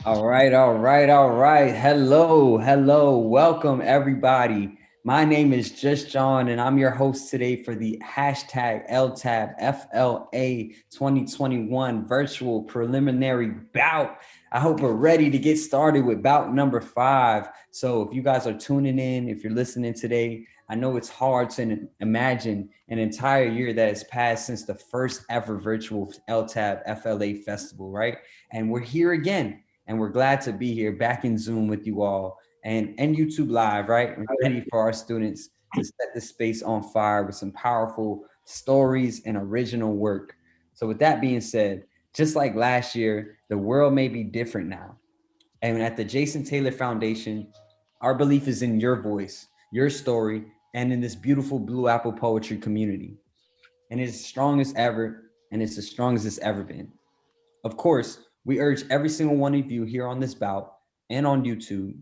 All right. Hello. Welcome, everybody. My name is Just John, and I'm your host today for the hashtag LTABFLA 2021 virtual preliminary bout. I hope we're ready to get started with bout number 5. So, if you guys are tuning in, if you're listening today, I know it's hard to imagine an entire year that has passed since the first ever virtual LTABFLA festival, right? And we're here again, and we're glad to be here back in Zoom with you all and YouTube Live, right? We're ready for our students to set the space on fire with some powerful stories and original work. So, with that being said, just like last year, the world may be different now. And at the Jason Taylor Foundation, our belief is in your voice, your story, and in this beautiful Blue Apple poetry community. And it's as strong as ever, and it's as strong as it's ever been. Of course, we urge every single one of you here on this bout and on YouTube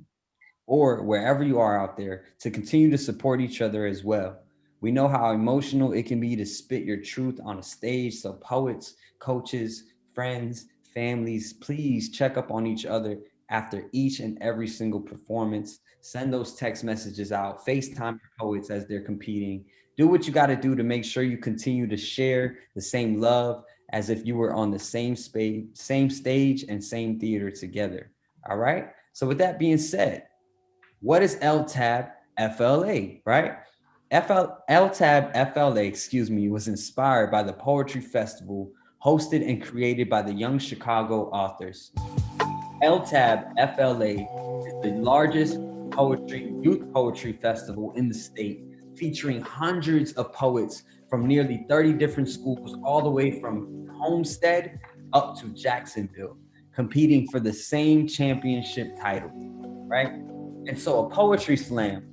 or wherever you are out there to continue to support each other as well. We know how emotional it can be to spit your truth on a stage. So, poets, coaches, friends, families, please check up on each other after each and every single performance. Send those text messages out, FaceTime your poets as they're competing. Do what you got to do to make sure you continue to share the same love as if you were on the same stage and same theater together. All right. So, with that being said, what is LTAB FLA, right? LTAB FLA, was inspired by the Poetry Festival hosted and created by the Young Chicago authors. LTAB FLA is the largest youth poetry festival in the state, featuring hundreds of poets from nearly 30 different schools, all the way from Homestead up to Jacksonville, competing for the same championship title, right? And so a poetry slam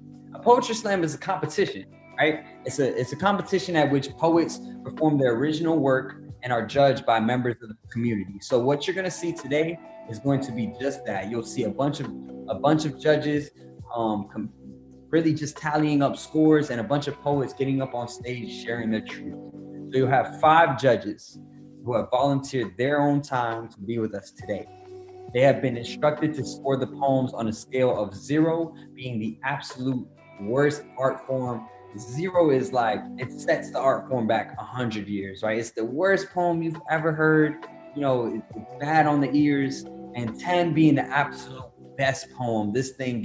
is a competition, right? It's a competition at which poets perform their original work and are judged by members of the community. So what you're gonna see today is going to be just that. You'll see a bunch of judges really just tallying up scores and a bunch of poets getting up on stage sharing their truth. So you'll have 5 judges who have volunteered their own time to be with us today. They have been instructed to score the poems on a scale of 0 being the absolute worst art form. 0 is like it sets the art form back 100 years, right? It's the worst poem you've ever heard. It's bad on the ears. And 10 being the absolute best poem. This thing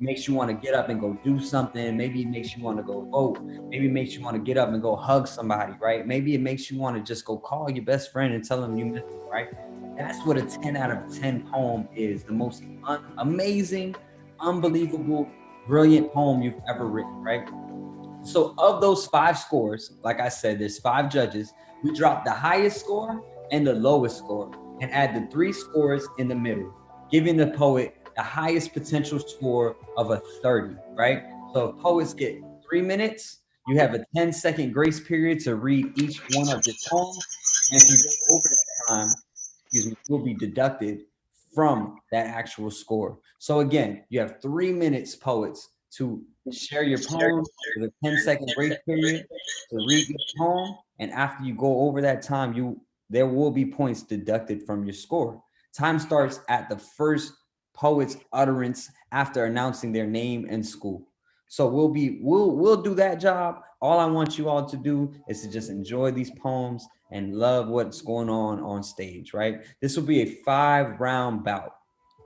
makes you want to get up and go do something. Maybe it makes you want to go vote. Maybe it makes you want to get up and go hug somebody, right? Maybe it makes you want to just go call your best friend and tell them you miss them, right? That's what a 10 out of 10 poem is. The most amazing, unbelievable, brilliant poem you've ever written, right? So, of those 5 scores, like I said, there's 5 judges. We drop the highest score and the lowest score and add the 3 scores in the middle, giving the poet the highest potential score of a 30, right? So, if poets get 3 minutes, you have a 10-second grace period to read each one of your poems. And if you go over that time, will be deducted from that actual score. So again, you have 3 minutes, poets, to share your poem with a 10-second grace period to read each poem. And after you go over that time, there will be points deducted from your score. Time starts at the first poet's utterance after announcing their name and school. So we'll do that job. All I want you all to do is to just enjoy these poems and love what's going on stage, right? This will be a 5-round bout.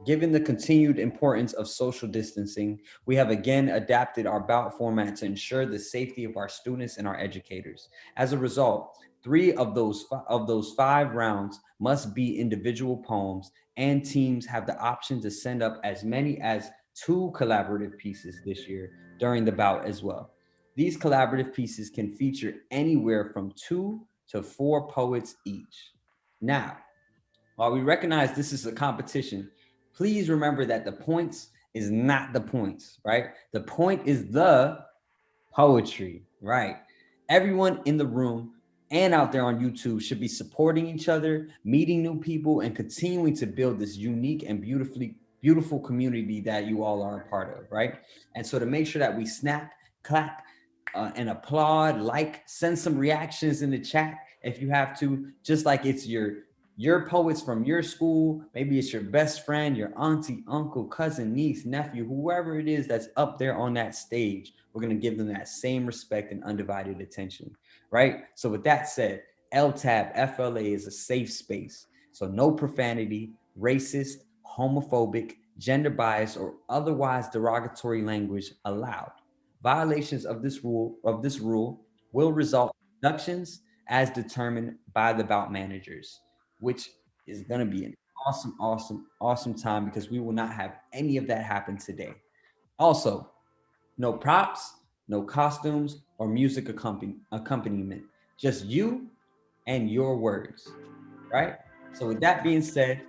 Given the continued importance of social distancing, we have again adapted our bout format to ensure the safety of our students and our educators. As a result, 3 of those 5 rounds must be individual poems, and teams have the option to send up as many as 2 collaborative pieces this year during the bout as well. These collaborative pieces can feature anywhere from 2 to 4 poets each. Now, while we recognize this is a competition, please remember that the points is not the points, right? The point is the poetry, right? Everyone in the room and out there on YouTube should be supporting each other, meeting new people, and continuing to build this unique and beautiful community that you all are a part of, right? And so to make sure that we snap, clap, and applaud, send some reactions in the chat if you have to, just like it's your your poets from your school, maybe it's your best friend, your auntie, uncle, cousin, niece, nephew, whoever it is that's up there on that stage, we're going to give them that same respect and undivided attention, right? So with that said, LTAB FLA is a safe space. So no profanity, racist, homophobic, gender bias, or otherwise derogatory language allowed. Violations of this rule will result in deductions as determined by the bout managers, which is going to be an awesome, awesome, awesome time because we will not have any of that happen today. Also, no props, no costumes, or music accompaniment. Just you and your words, right? So with that being said,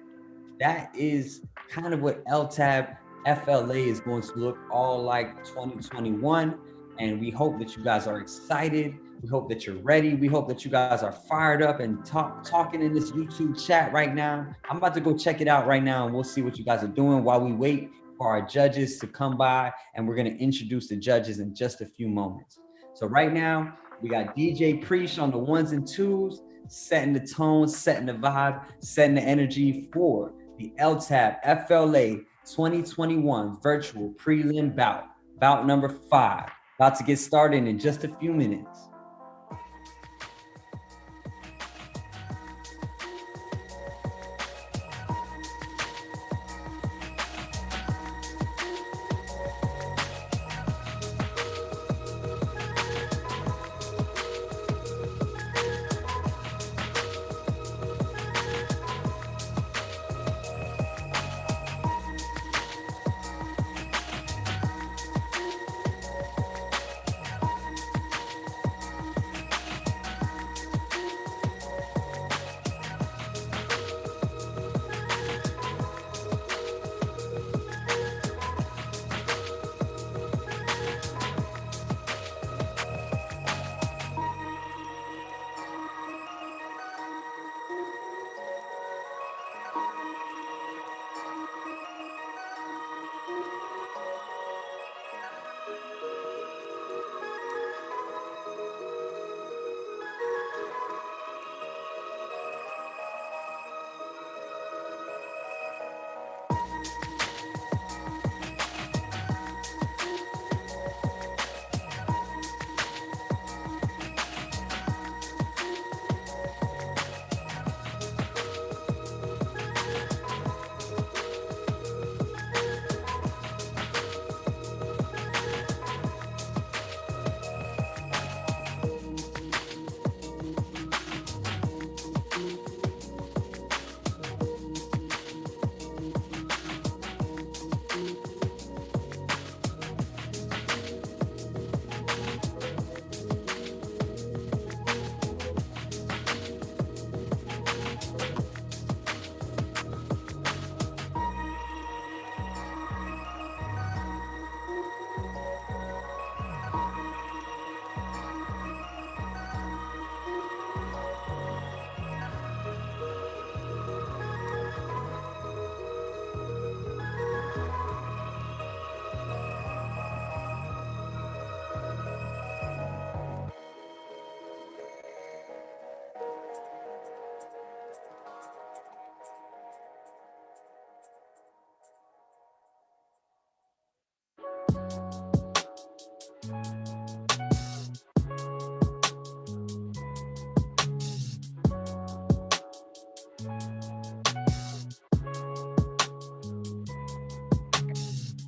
that is kind of what LTAB FLA is going to look all like 2021. And we hope that you guys are excited. We hope that you're ready. We hope that you guys are fired up and talking in this YouTube chat right now. I'm about to go check it out right now and we'll see what you guys are doing while we wait for our judges to come by. And we're going to introduce the judges in just a few moments. So right now, we got DJ Preach on the ones and twos, setting the tone, setting the vibe, setting the energy for the LTAB FLA 2021 virtual prelim bout number 5. About to get started in just a few minutes.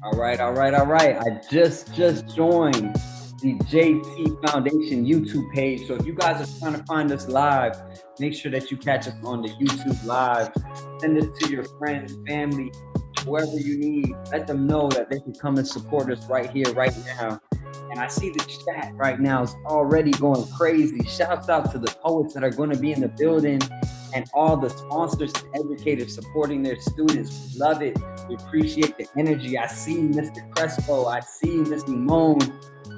All right. I just joined the JT Foundation YouTube page. So if you guys are trying to find us live, make sure that you catch us on the YouTube live. Send this to your friends, family, whoever you need. Let them know that they can come and support us right here, right now. And I see the chat right now is already going crazy. Shouts out to the poets that are going to be in the building and all the sponsors and educators supporting their students. We love it. We appreciate the energy. I see Mr. Crespo. I see Miss Simone.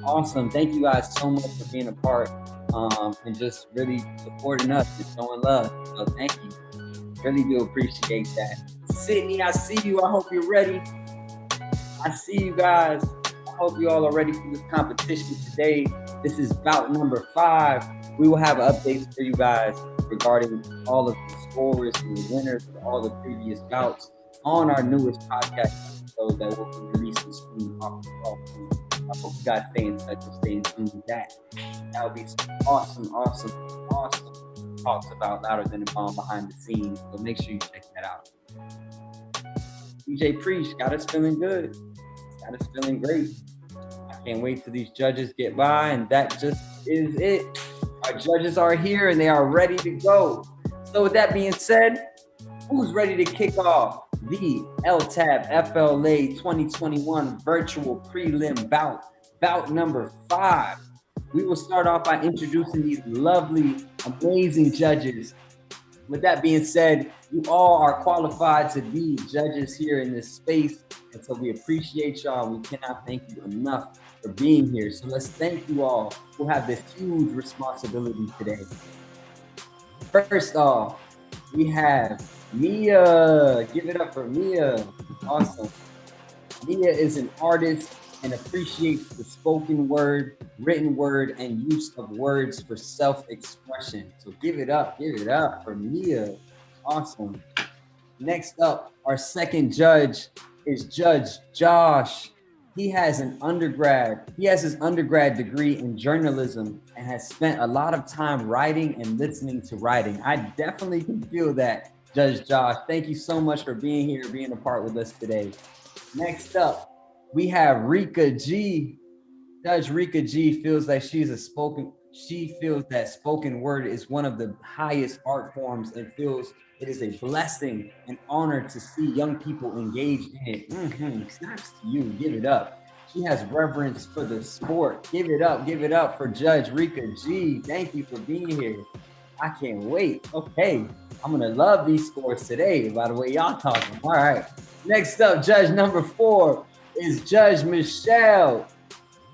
Awesome. Thank you guys so much for being a part and just really supporting us and showing love. So thank you. Really do appreciate that. Sydney, I see you. I hope you're ready. I see you guys. I hope you all are ready for this competition today. This is bout number 5. We will have updates for you guys regarding all of the scores and the winners of all the previous bouts on our newest podcast episode that will be releasing soon off the call. I hope you guys stay in touch and stay in tune with that. That would be some awesome talks about Louder Than a Bomb behind the scenes. So make sure you check that out. DJ Preach got us feeling good. Got us feeling great. I can't wait till these judges get by, and that just is it. Our judges are here and they are ready to go. So with that being said, who's ready to kick off the LTABFLA 2021 virtual prelim bout number 5? We will start off by introducing these lovely, amazing judges. With that being said, you all are qualified to be judges here in this space. And so we appreciate y'all. We cannot thank you enough for being here. So let's thank you all who have this huge responsibility today. First off, we have Mia. Give it up for Mia. Awesome. Mia is an artist and appreciates the spoken word, written word, and use of words for self-expression. So give it up for Mia. Awesome. Next up, our second judge is Judge Josh. He has his undergrad degree in journalism and has spent a lot of time writing and listening to writing. I definitely can feel that, Judge Josh. Thank you so much for being here, being a part with us today. Next up, we have Rika G. Judge Rika G feels that she feels that spoken word is one of the highest art forms and feels it is a blessing and honor to see young people engaged in it. Snaps to you, give it up. She has reverence for the sport. Give it up for Judge Rika G. Thank you for being here. I can't wait. Okay, I'm gonna love these scores today, by the way y'all talking. All right, next up, judge number 4 is Judge Michelle.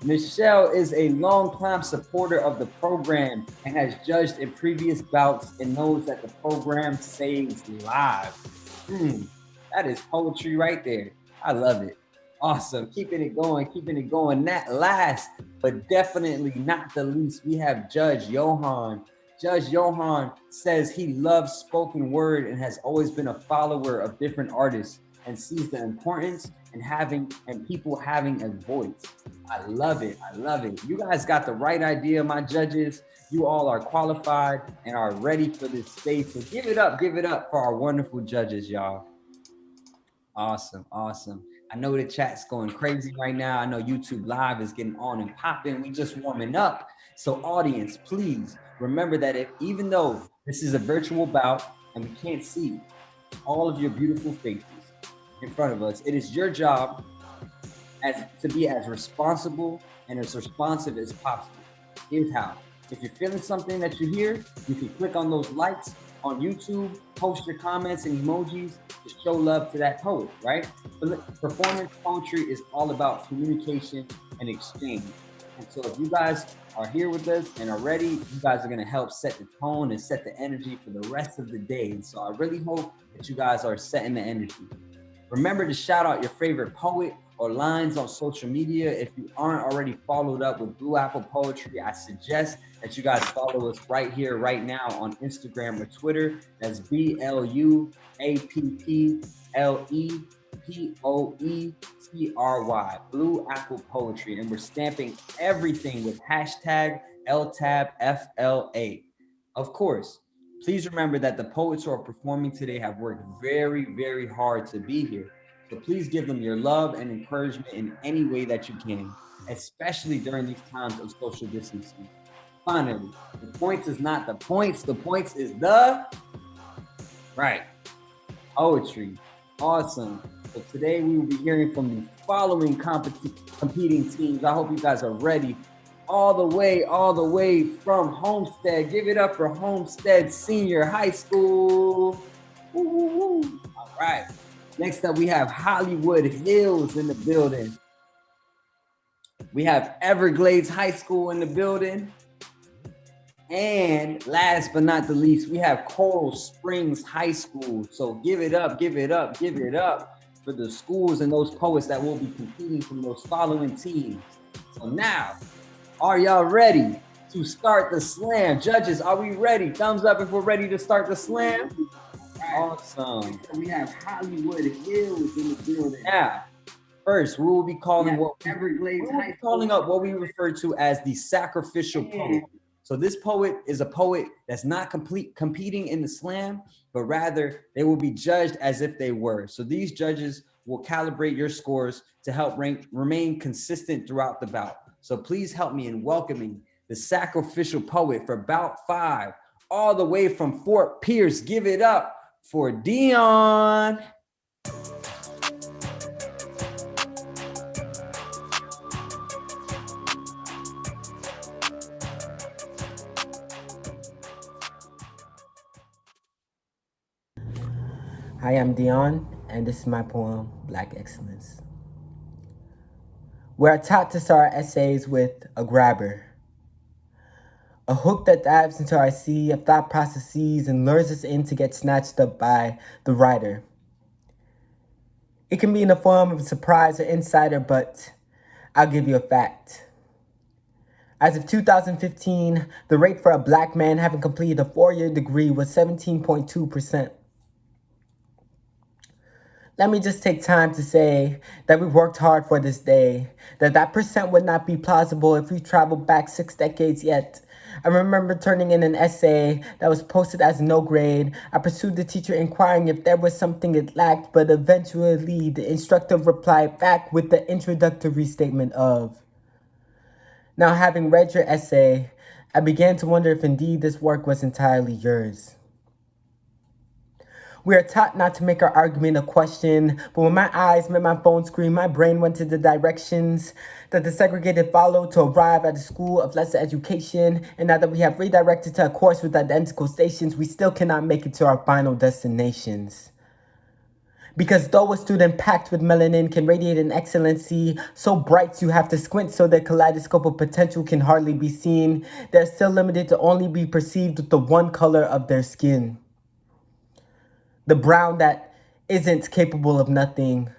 Michelle is a long-time supporter of the program and has judged in previous bouts and knows that the program saves lives. That is poetry right there. I love it. Awesome. Keeping it going. Not last, but definitely not the least, we have Judge Johan. Judge Johan says he loves spoken word and has always been a follower of different artists and sees the importance in people having a voice. I love it. You guys got the right idea, my judges. You all are qualified and are ready for this space. So give it up for our wonderful judges, y'all. Awesome. I know the chat's going crazy right now. I know YouTube Live is getting on and popping. We just warming up. So audience, please remember that even though this is a virtual bout and we can't see all of your beautiful faces in front of us, it is your job to be as responsible and as responsive as possible. Here's how. If you're feeling something that you hear, you can click on those likes on YouTube, post your comments and emojis to show love to that poet, right? Performance poetry is all about communication and exchange. And so if you guys are here with us and are ready, you guys are going to help set the tone and set the energy for the rest of the day. And so I really hope that you guys are setting the energy. Remember to shout out your favorite poet or lines on social media. If you aren't already followed up with Blue Apple Poetry, I suggest that you guys follow us right here, right now on Instagram or Twitter. That's BLUAPPLEPOETRY, Blue Apple Poetry. And we're stamping everything with hashtag LTABFLA. Of course, please remember that the poets who are performing today have worked very, very hard to be here. So please give them your love and encouragement in any way that you can, especially during these times of social distancing. Finally, the points is not the points. The points is the right poetry. Awesome. So today we will be hearing from the following competing teams. I hope you guys are ready. All the way from Homestead. Give it up for Homestead Senior High School. Woo. All right. Next up, we have Hollywood Hills in the building. We have Everglades High School in the building. And last but not the least, we have Coral Springs High School. So give it up for the schools and those poets that will be competing from those following teams. So now, are y'all ready to start the slam. Judges, are we ready? Thumbs up if we're ready to start the slam. Awesome. We have Hollywood Hills in the building. Now, first, we will be calling Everglades High School. calling up what we refer to as the sacrificial poet. So this poet is a poet that's not competing in the slam, but rather they will be judged as if they were. So these judges will calibrate your scores to help remain consistent throughout the bout. So please help me in welcoming the sacrificial poet for bout 5, all the way from Fort Pierce. Give it up for Dion. Hi, I'm Dion, and this is my poem, Black Excellence. We are taught to start our essays with a grabber, a hook that dives into our sea of thought processes and lures us in to get snatched up by the writer. It can be in the form of a surprise or insider, but I'll give you a fact. As of 2015, the rate for a Black man having completed a 4-year degree was 17.2%. Let me just take time to say that we worked hard for this day, that percent would not be plausible if we traveled back 6 decades yet. I remember turning in an essay that was posted as no grade. I pursued the teacher inquiring if there was something it lacked, but eventually the instructor replied back with the introductory statement of, "Now, having read your essay, I began to wonder if indeed this work was entirely yours." We are taught not to make our argument a question, but when my eyes met my phone screen, my brain went to the directions that the segregated followed to arrive at a school of lesser education. And now that we have redirected to a course with identical stations, we still cannot make it to our final destinations. Because though a student packed with melanin can radiate an excellency so bright you have to squint so their kaleidoscope of potential can hardly be seen, they're still limited to only be perceived with the one color of their skin. The brown that isn't capable of nothing,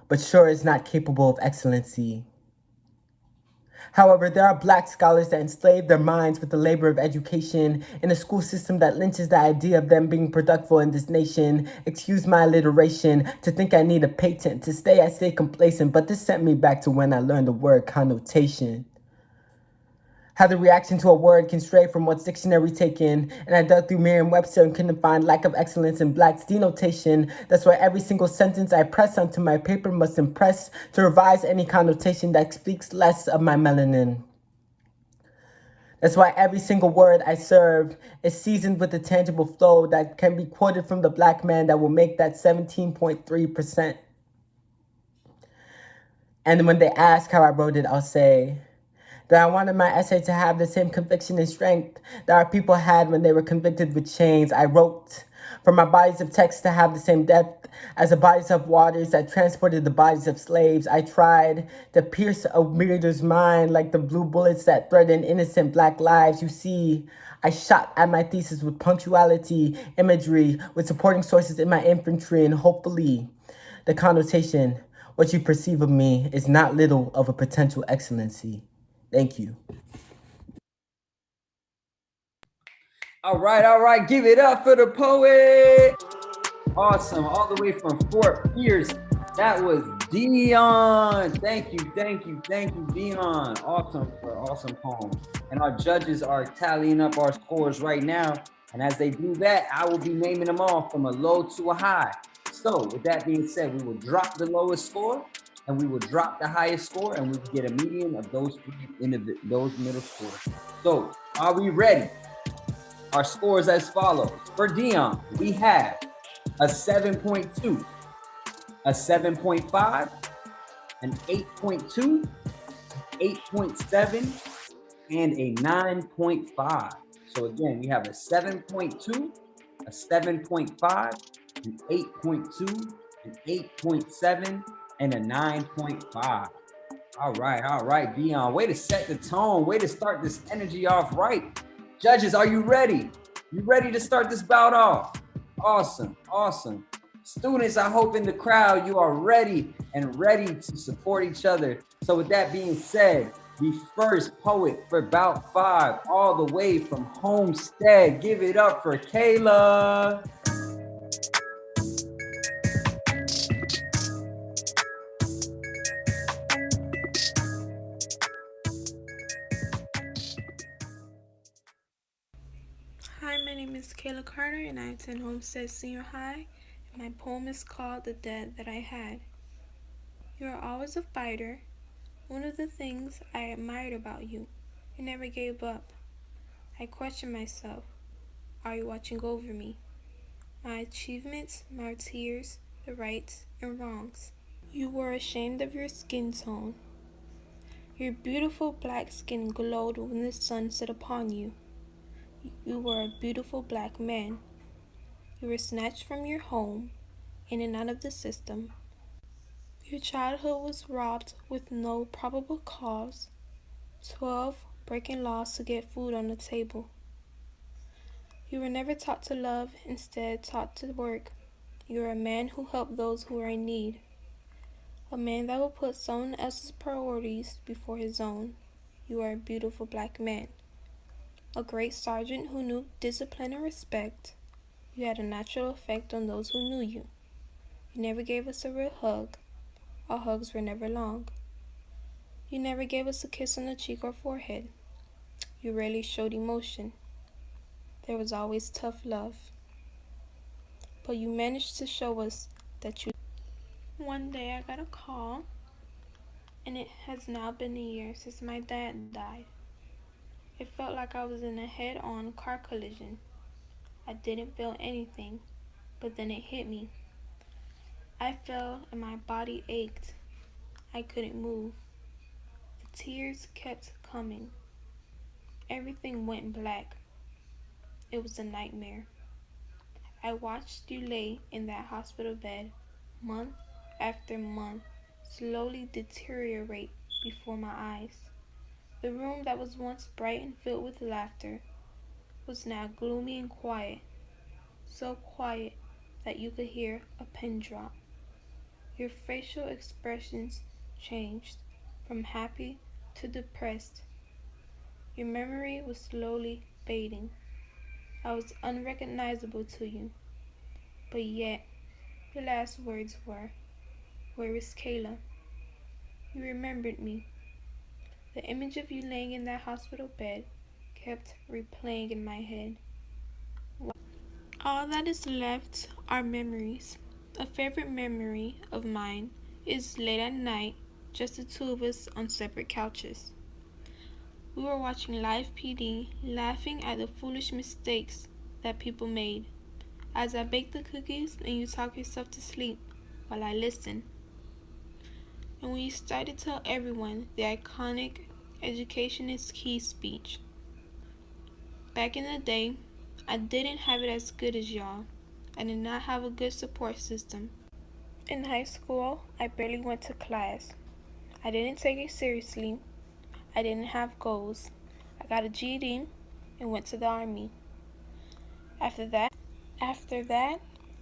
but sure is not capable of excellency. However, there are Black scholars that enslave their minds with the labor of education in a school system that lynches the idea of them being productive in this nation. Excuse my alliteration, to think I need a patent. To stay, I stay complacent, but this sent me back to when I learned the word connotation. How the reaction to a word can stray from what's dictionary taken, and I dug through Merriam-Webster and couldn't find lack of excellence in Black's denotation. That's why every single sentence I press onto my paper must impress to revise any connotation that speaks less of my melanin. That's why every single word I serve is seasoned with a tangible flow that can be quoted from the Black man that will make that 17.3%. And when they ask how I wrote it, I'll say that I wanted my essay to have the same conviction and strength that our people had when they were convicted with chains. I wrote for my bodies of text to have the same depth as the bodies of waters that transported the bodies of slaves. I tried to pierce a reader's mind like the blue bullets that threaten innocent Black lives. You see, I shot at my thesis with punctuality, imagery, with supporting sources in my infantry, and hopefully the connotation, what you perceive of me, is not little of a potential excellency. Thank you. All right. Give it up for the poet. Awesome. All the way from Fort Pierce. That was Dion. Thank you, Dion. Awesome poem. And our judges are tallying up our scores right now. And as they do that, I will be naming them off from a low to a high. So with that being said, we will drop the lowest score and we will drop the highest score, and we will get a median of those middle scores. So are we ready? Our scores as follows. For Dion, we have a 7.2, a 7.5, an 8.2, 8.7, and a 9.5. So again, we have a 7.2, a 7.5, an 8.2, an 8.7, and a 9.5. All right, Dion. Way to set the tone. Way to start this energy off right. Judges, are you ready? You ready to start this bout off? Awesome. Students, I hope in the crowd you are ready to support each other. So with that being said, the first poet for Bout 5, all the way from Homestead. Give it up for Kayla. Hi, my name is Kayla Carter and I attend Homestead Senior High. And my poem is called The Debt That I Had. You are always a fighter. One of the things I admired about you, you never gave up. I question myself. Are you watching over me? My achievements, my tears, the rights and wrongs. You were ashamed of your skin tone. Your beautiful black skin glowed when the sun set upon you. You were a beautiful black man. You were snatched from your home, in and out of the system. Your childhood was robbed with no probable cause. 12 breaking laws to get food on the table. You were never taught to love, instead taught to work. You are a man who helped those who are in need. A man that will put someone else's priorities before his own. You are a beautiful black man. A great sergeant who knew discipline and respect. You had a natural effect on those who knew you. You never gave us a real hug. Our hugs were never long. You never gave us a kiss on the cheek or forehead. You rarely showed emotion. There was always tough love. But you managed to show us that you. One day I got a call, and it has now been a year since my dad died. It felt like I was in a head-on car collision. I didn't feel anything, but then it hit me. I fell and my body ached. I couldn't move. The tears kept coming. Everything went black. It was a nightmare. I watched you lay in that hospital bed, month after month, slowly deteriorate before my eyes. The room that was once bright and filled with laughter was now gloomy and quiet, so quiet that you could hear a pin drop. Your facial expressions changed from happy to depressed. Your memory was slowly fading. I was unrecognizable to you, but yet your last words were, "Where is Kayla?" You remembered me. The image of you laying in that hospital bed kept replaying in my head. All that is left are memories. A favorite memory of mine is late at night, just the two of us on separate couches. We were watching Live PD, laughing at the foolish mistakes that people made. As I baked the cookies and you talk yourself to sleep while I listen. And when you started to tell everyone the iconic "Education is Key" speech. Back in the day, I didn't have it as good as y'all. I did not have a good support system. In high school, I barely went to class. I didn't take it seriously. I didn't have goals. I got a GED and went to the Army. After that,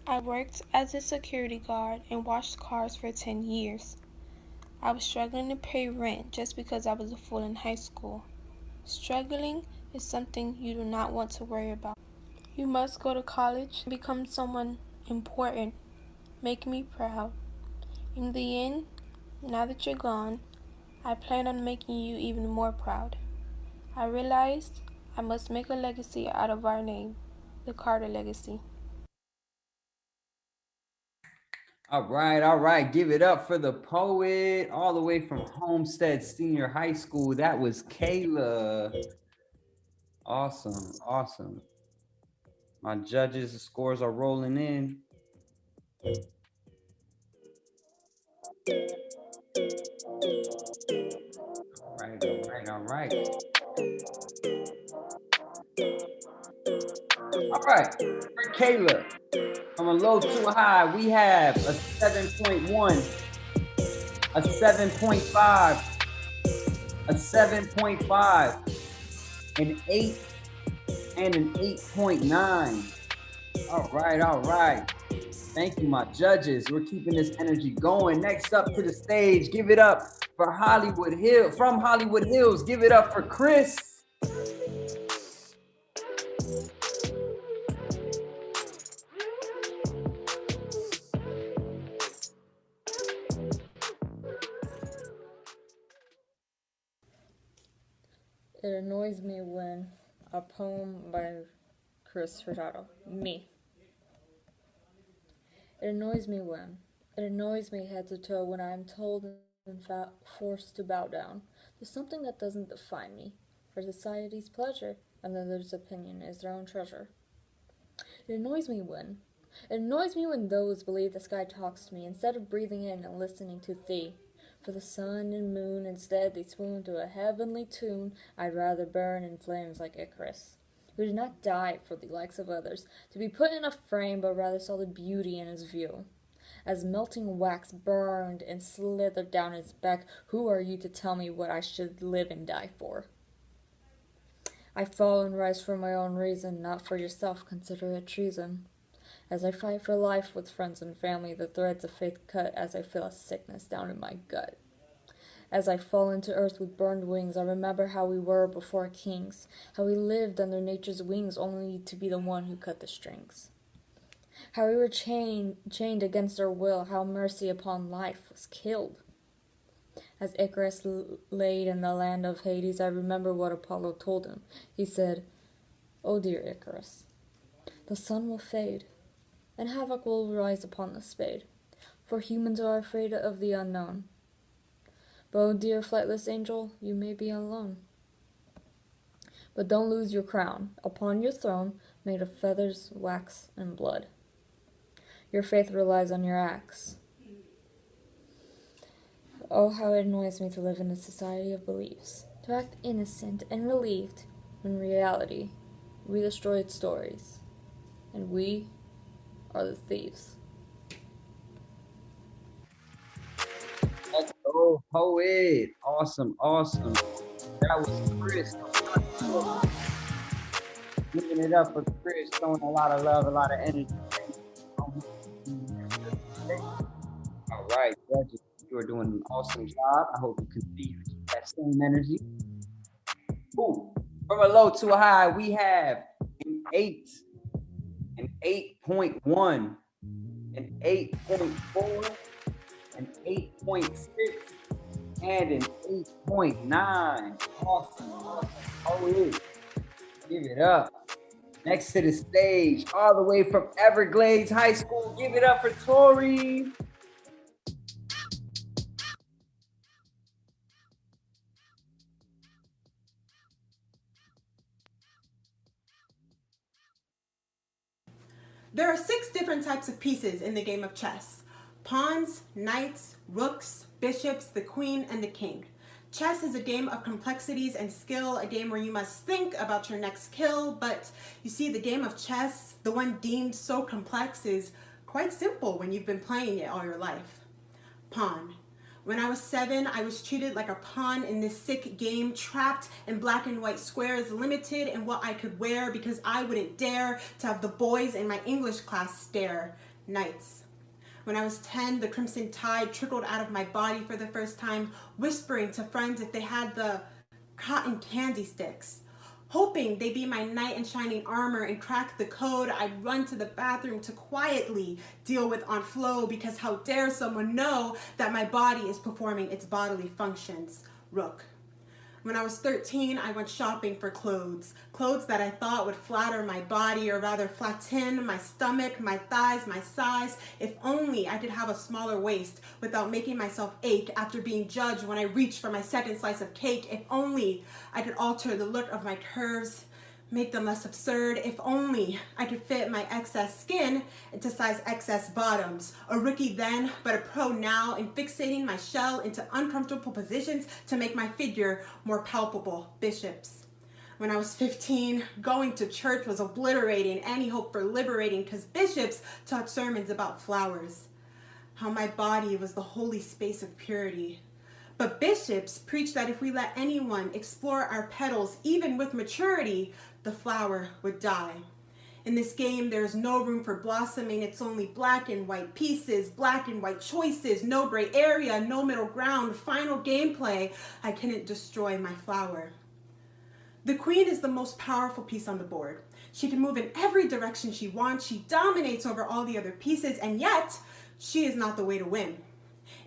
I worked as a security guard and washed cars for 10 years. I was struggling to pay rent just because I was a fool in high school. Struggling is something you do not want to worry about. You must go to college and become someone important. Make me proud. In the end, now that you're gone, I plan on making you even more proud. I realized I must make a legacy out of our name, the Carter legacy. All right, all right. Give it up for the poet all the way from Homestead Senior High School. That was Kayla. Awesome, awesome. My judges' scores are rolling in. All right, all right, all right. All right, for Kayla, from a low to a high, we have a 7.1, a 7.5, a 7.5, an 8, and an 8.9. All right, all right. Thank you, my judges. We're keeping this energy going. Next up to the stage, give it up for for Hollywood Hills, from Hollywood Hills. Give it up for Chris. It annoys me when a poem by Chris Furtado. Me. It annoys me head to toe when I am told and forced to bow down to something that doesn't define me, for society's pleasure, and others' opinion is their own treasure. It annoys me when those believe the sky talks to me instead of breathing in and listening to thee. For the sun and moon instead they swoon to a heavenly tune. I'd rather burn in flames like Icarus, who did not die for the likes of others, to be put in a frame, but rather saw the beauty in his view. As melting wax burned and slithered down his back, who are you to tell me what I should live and die for? I fall and rise for my own reason, not for yourself, consider it treason. As I fight for life with friends and family, the threads of faith cut as I feel a sickness down in my gut. As I fall into earth with burned wings, I remember how we were before kings, how we lived under nature's wings only to be the one who cut the strings. How we were chained against our will, how mercy upon life was killed. As Icarus laid in the land of Hades, I remember what Apollo told him. He said, "O dear Icarus, the sun will fade, and havoc will rise upon the spade, for humans are afraid of the unknown. But, oh dear flightless angel, you may be alone. But don't lose your crown upon your throne, made of feathers, wax, and blood. Your faith relies on your acts." Oh, how it annoys me to live in a society of beliefs, to act innocent and relieved, when in reality, we destroyed stories, and we are the thieves. Let's go, poet. Awesome. That was Chris. Giving it up for Chris, showing a lot of love, a lot of energy. All right, judges, you are doing an awesome job. I hope you continue to keep that same energy. Ooh, from a low to a high, we have an 8, an 8.1, an 8.4, an 8.6, and an 8.9. Awesome. Oh, yeah. Give it up. Next to the stage, all the way from Everglades High School, give it up for Tori. There are 6 different types of pieces in the game of chess: pawns, knights, rooks, bishops, the queen, and the king. Chess is a game of complexities and skill, a game where you must think about your next kill, but you see, the game of chess, the one deemed so complex, is quite simple when you've been playing it all your life. Pawn. When I was 7, I was treated like a pawn in this sick game, trapped in black and white squares, limited in what I could wear because I wouldn't dare to have the boys in my English class stare. Knights. When I was 10, the crimson tide trickled out of my body for the first time, whispering to friends if they had the cotton candy sticks. Hoping they'd be my knight in shining armor and crack the code, I'd run to the bathroom to quietly deal with Aunt Flo, because how dare someone know that my body is performing its bodily functions. Rook. When I was 13, I went shopping for clothes that I thought would flatter my body, or rather flatten my stomach, my thighs, my size. If only I could have a smaller waist without making myself ache after being judged when I reached for my second slice of cake. If only I could alter the look of my curves, make them less absurd. If only I could fit my excess skin into size XS bottoms. A rookie then, but a pro now, in fixating my shell into uncomfortable positions to make my figure more palpable. Bishops. When I was 15, going to church was obliterating any hope for liberating, because bishops taught sermons about flowers. How my body was the holy space of purity. But bishops preach that if we let anyone explore our petals, even with maturity, the flower would die. In this game, there's no room for blossoming. It's only black and white pieces, black and white choices, no gray area, no middle ground, final gameplay. I couldn't destroy my flower. The queen is the most powerful piece on the board. She can move in every direction she wants. She dominates over all the other pieces, and yet she is not the way to win.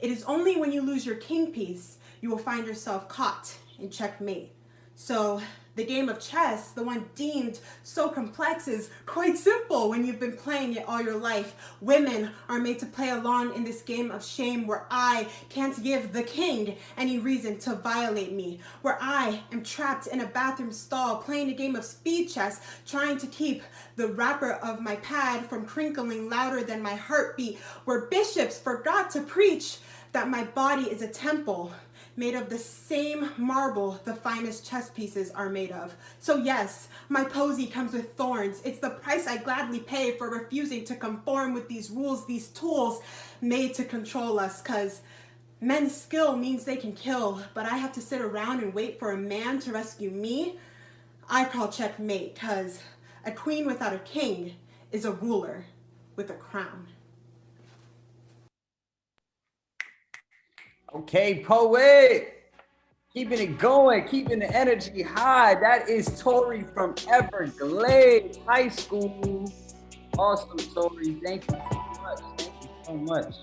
It is only when you lose your king piece you will find yourself caught in checkmate. So the game of chess, the one deemed so complex, is quite simple when you've been playing it all your life. Women are made to play along in this game of shame where I can't give the king any reason to violate me, where I am trapped in a bathroom stall playing a game of speed chess, trying to keep the wrapper of my pad from crinkling louder than my heartbeat, where bishops forgot to preach that my body is a temple made of the same marble the finest chess pieces are made of. So yes, my posy comes with thorns. It's the price I gladly pay for refusing to conform with these rules, these tools made to control us, because men's skill means they can kill, but I have to sit around and wait for a man to rescue me. I call checkmate, because a queen without a king is a ruler with a crown. Okay, poet, keeping it going, keeping the energy high. That is Tori from Everglades High School. Awesome, Tori. Thank you so much. Thank you so much.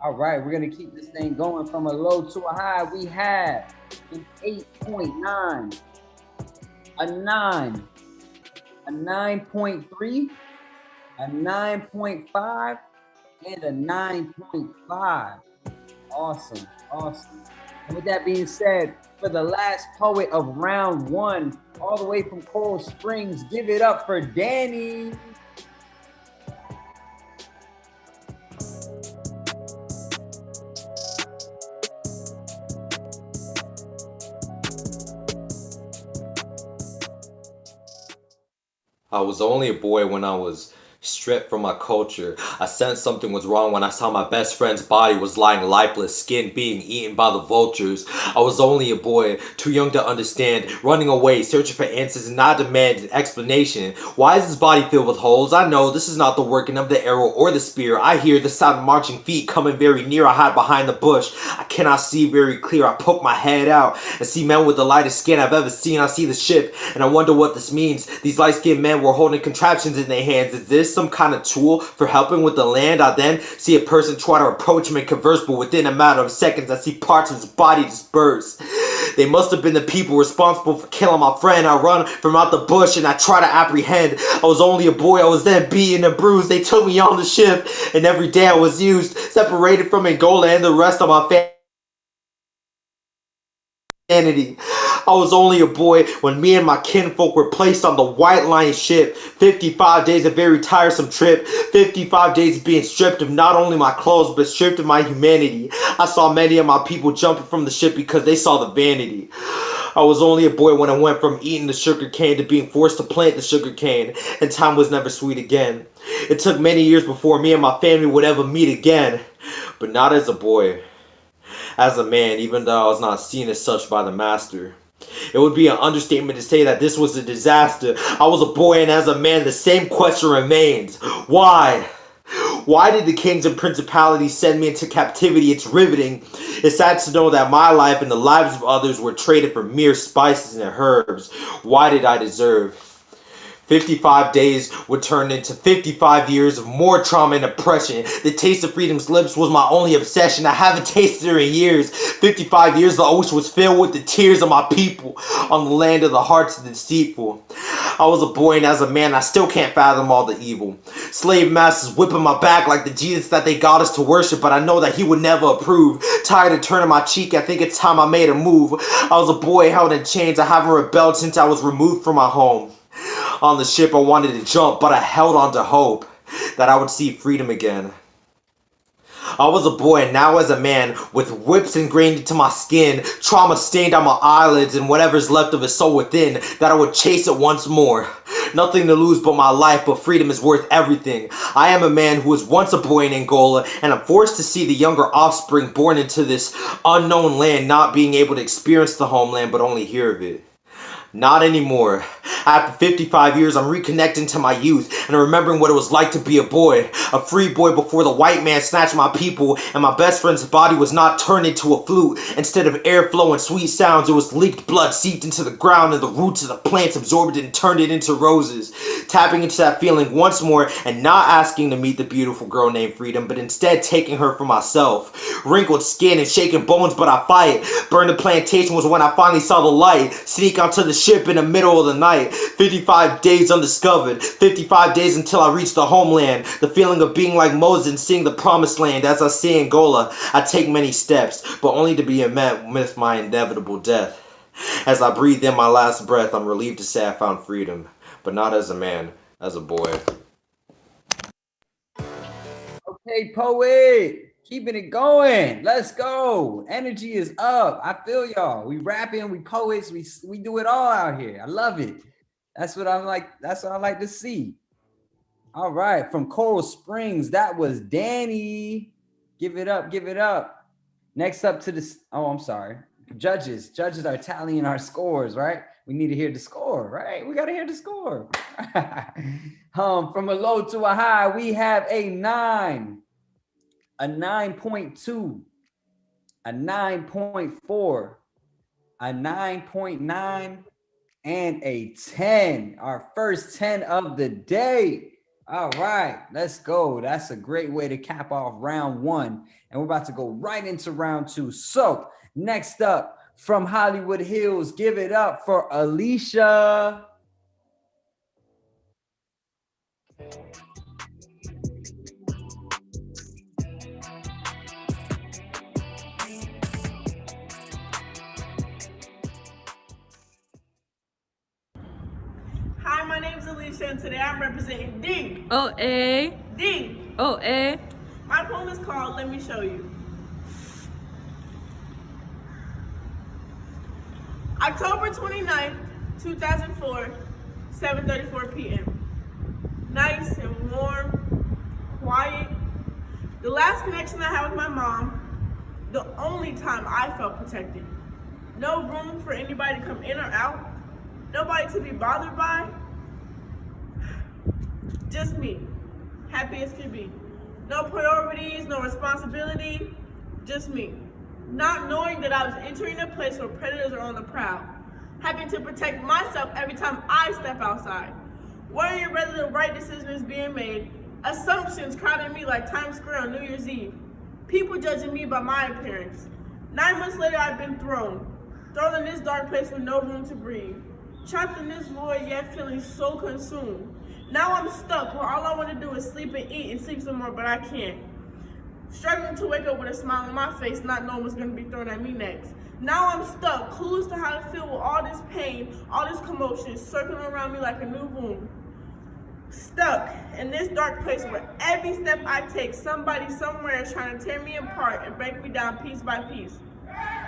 All right, we're gonna keep this thing going from a low to a high. We have an 8.9, a 9, a 9.3, a 9.5, and a 9.5. Awesome, awesome. And with that being said, for the last poet of round one, all the way from Coral Springs, give it up for Danny. I was only a boy when I was stripped from my culture. I sensed something was wrong when I saw my best friend's body was lying lifeless, skin being eaten by the vultures. I was only a boy, too young to understand, running away, searching for answers and not demanding explanation. Why is his body filled with holes? I know this is not the working of the arrow or the spear. I hear the sound of marching feet coming very near. I hide behind the bush. I cannot see very clear. I poke my head out and see men with the lightest skin I've ever seen. I see the ship and I wonder what this means. These light-skinned men were holding contraptions in their hands. Is this some kind of tool for helping with the land? I then see a person try to approach him and converse, but within a matter of seconds I see parts of his body disperse. They must have been the people responsible for killing my friend. I run from out the bush and I try to apprehend. I was only a boy. I was then beaten and bruised. They took me on the ship and every day I was used, separated from Angola and the rest of my family. I was only a boy when me and my kinfolk were placed on the White Lion ship. 55 days, a very tiresome trip. 55 days of being stripped of not only my clothes, but stripped of my humanity. I saw many of my people jumping from the ship because they saw the vanity. I was only a boy when I went from eating the sugar cane to being forced to plant the sugar cane, and time was never sweet again. It took many years before me and my family would ever meet again, but not as a boy. As a man, even though I was not seen as such by the master. It would be an understatement to say that this was a disaster. I was a boy, and as a man, the same question remains. Why? Why did the kings and principalities send me into captivity? It's riveting. It's sad to know that my life and the lives of others were traded for mere spices and herbs. Why did I deserve? 55 days would turn into 55 years of more trauma and oppression. The taste of freedom's lips was my only obsession. I haven't tasted her in years. 55 years the ocean was filled with the tears of my people on the land of the hearts of the deceitful. I was a boy, and as a man I still can't fathom all the evil. Slave masters whipping my back like the Jesus that they got us to worship, but I know that he would never approve. Tired of turning my cheek, I think it's time I made a move. I was a boy held in chains. I haven't rebelled since I was removed from my home. On the ship I wanted to jump, but I held on to hope that I would see freedom again. I was a boy, and now as a man, with whips ingrained into my skin, trauma stained on my eyelids, and whatever's left of it so within, that I would chase it once more. Nothing to lose but my life, but freedom is worth everything. I am a man who was once a boy in Angola, and I'm forced to see the younger offspring born into this unknown land not being able to experience the homeland, but only hear of it. Not anymore. After 55 years, I'm reconnecting to my youth and remembering what it was like to be a boy. A free boy before the white man snatched my people and my best friend's body was not turned into a flute. Instead of airflow and sweet sounds, it was leaked blood seeped into the ground and the roots of the plants absorbed it and turned it into roses. Tapping into that feeling once more and not asking to meet the beautiful girl named Freedom, but instead taking her for myself. Wrinkled skin and shaking bones, but I fight. Burn the plantation was when I finally saw the light. Sneak onto the ship in the middle of the night. 55 days undiscovered. 55 days until I reach the homeland. The feeling of being like Moses and seeing the promised land. As I see Angola, I take many steps, but only to be met with my inevitable death. As I breathe in my last breath, I'm relieved to say I found freedom, but not as a man, as a boy. Okay, poet, keeping it going. Let's go. Energy is up. I feel y'all. We rapping, we poets, we do it all out here. I love it. That's what I'm like. That's what I like to see. All right, from Coral Springs, that was Danny. Give it up, give it up. Next up to the, oh, I'm sorry. Judges are tallying our scores, right? We need to hear the score, right? We got to hear the score. From a low to a high, we have a 9, a 9.2, a 9.4, a 9.9, and a 10. Our first 10 of the day. All right, let's go. That's a great way to cap off round 1. And we're about to go right into round 2. So next up from Hollywood Hills, give it up for Alicia. Hi, my name is Alicia, and today I'm representing D. O-A. D. O-A. My poem is called Let Me Show You. October 29th, 2004, 7:34 p.m. Nice and warm, quiet. The last connection I had with my mom, the only time I felt protected. No room for anybody to come in or out. Nobody to be bothered by. Just me, happy as could be. No priorities, no responsibility, just me. Not knowing that I was entering a place where predators are on the prowl. Having to protect myself every time I step outside. Worrying whether the right decision is being made. Assumptions crowding me like Times Square on New Year's Eve. People judging me by my appearance. 9 months later, I've been thrown in this dark place with no room to breathe. Trapped in this void, yet feeling so consumed. Now I'm stuck where all I want to do is sleep and eat and sleep some more, but I can't. Struggling to wake up with a smile on my face, not knowing what's going to be thrown at me next. Now I'm stuck, clueless to how to feel with all this pain, all this commotion, circling around me like a new wound. Stuck in this dark place where every step I take, somebody somewhere is trying to tear me apart and break me down piece by piece.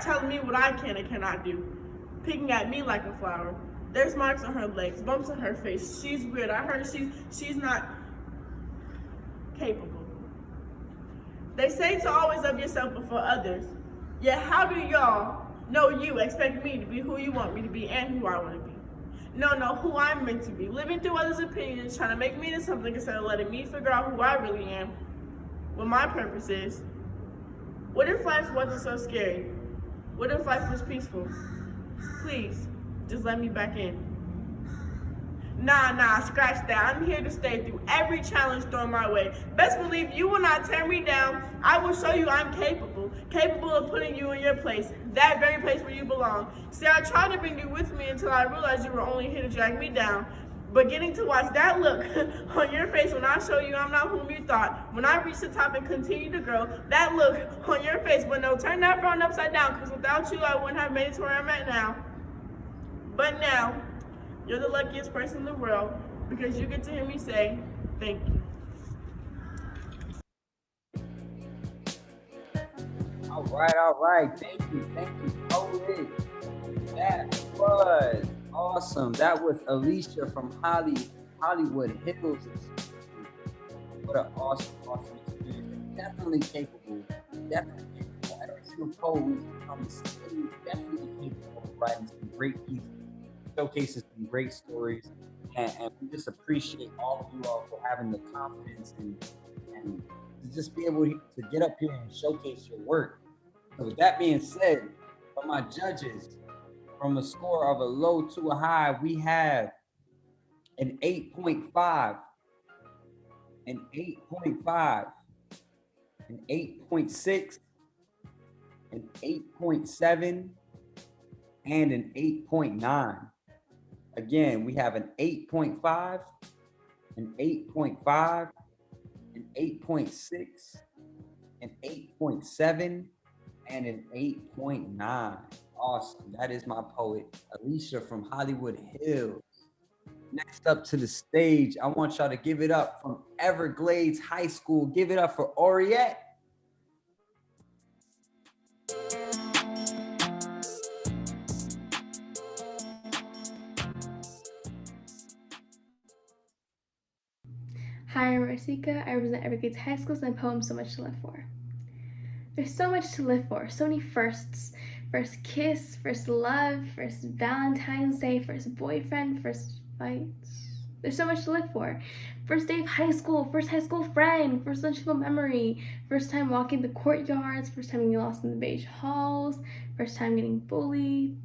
Telling me what I can and cannot do. Picking at me like a flower. There's marks on her legs, bumps on her face. She's weird. I heard she's not capable. They say to always love yourself before others. Yet how do y'all know you expect me to be who you want me to be and who I want to be? No, who I'm meant to be. Living through others' opinions, trying to make me into something instead of letting me figure out who I really am, what my purpose is. What if life wasn't so scary? What if life was peaceful? Please, just let me back in. Nah, scratch that. I'm here to stay through every challenge thrown my way. Best believe you will not tear me down. I will show you I'm capable of putting you in your place, that very place where you belong. See, I tried to bring you with me until I realized you were only here to drag me down. But getting to watch that look on your face when I show you I'm not whom you thought, when I reach the top and continue to grow, that look on your face, but no, turn that frown upside down, because without you, I wouldn't have made it to where I'm at now. But now, you're the luckiest person in the world, because you get to hear me say, thank you. All right. Thank you. Poet. That was awesome. That was Alicia from Hollywood Hills. What an awesome experience. Definitely capable. Every single poet we come to see, definitely capable of writing some great pieces. showcases some great stories, and we just appreciate all of you all for having the confidence and to just be able to get up here and showcase your work. So with that being said, for my judges, from a score of a low to a high, we have an 8.5, an 8.5, an 8.6, an 8.7, and an 8.9. Again, we have an 8.5, an 8.5, an 8.6, an 8.7, and an 8.9. Awesome. That is my poet, Alicia from Hollywood Hills. Next up to the stage, I want y'all to give it up from Everglades High School. Give it up for Oriette. Hi, I'm Rasika. I represent Everglades High School's and poem So Much to Live For. There's so much to live for, so many firsts. First kiss, first love, first Valentine's Day, first boyfriend, first fights. There's so much to live for. First day of high school, first high school friend, first lunchable memory, first time walking the courtyards, first time getting lost in the beige halls, first time getting bullied.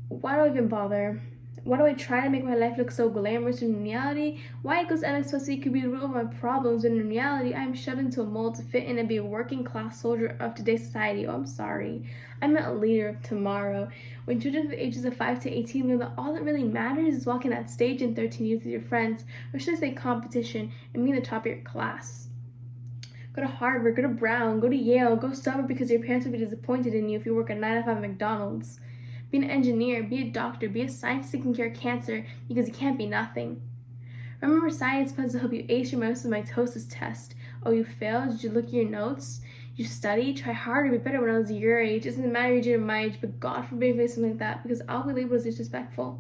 Why do I even bother? Why do I try to make my life look so glamorous in reality? Why does MXPC could be the root of my problems when in reality I'm shoved into a mold to fit in and be a working class soldier of today's society? Oh, I'm sorry. I'm not a leader of tomorrow. When children from the ages of 5 to 18 learn that all that really matters is walking that stage in 13 years with your friends, or should I say competition, and being the top of your class. Go to Harvard, go to Brown, go to Yale, go somewhere because your parents would be disappointed in you if you work at 9 to 5 at McDonald's. Be an engineer, be a doctor, be a scientist that can cure cancer because you can't be nothing. Remember science puns to help you ace your mitosis test. Oh, you failed? Did you look at your notes? You study? Try harder, be better when I was your age. It doesn't matter your age or my age, but God forbid me something like that because I'll be labeled as disrespectful.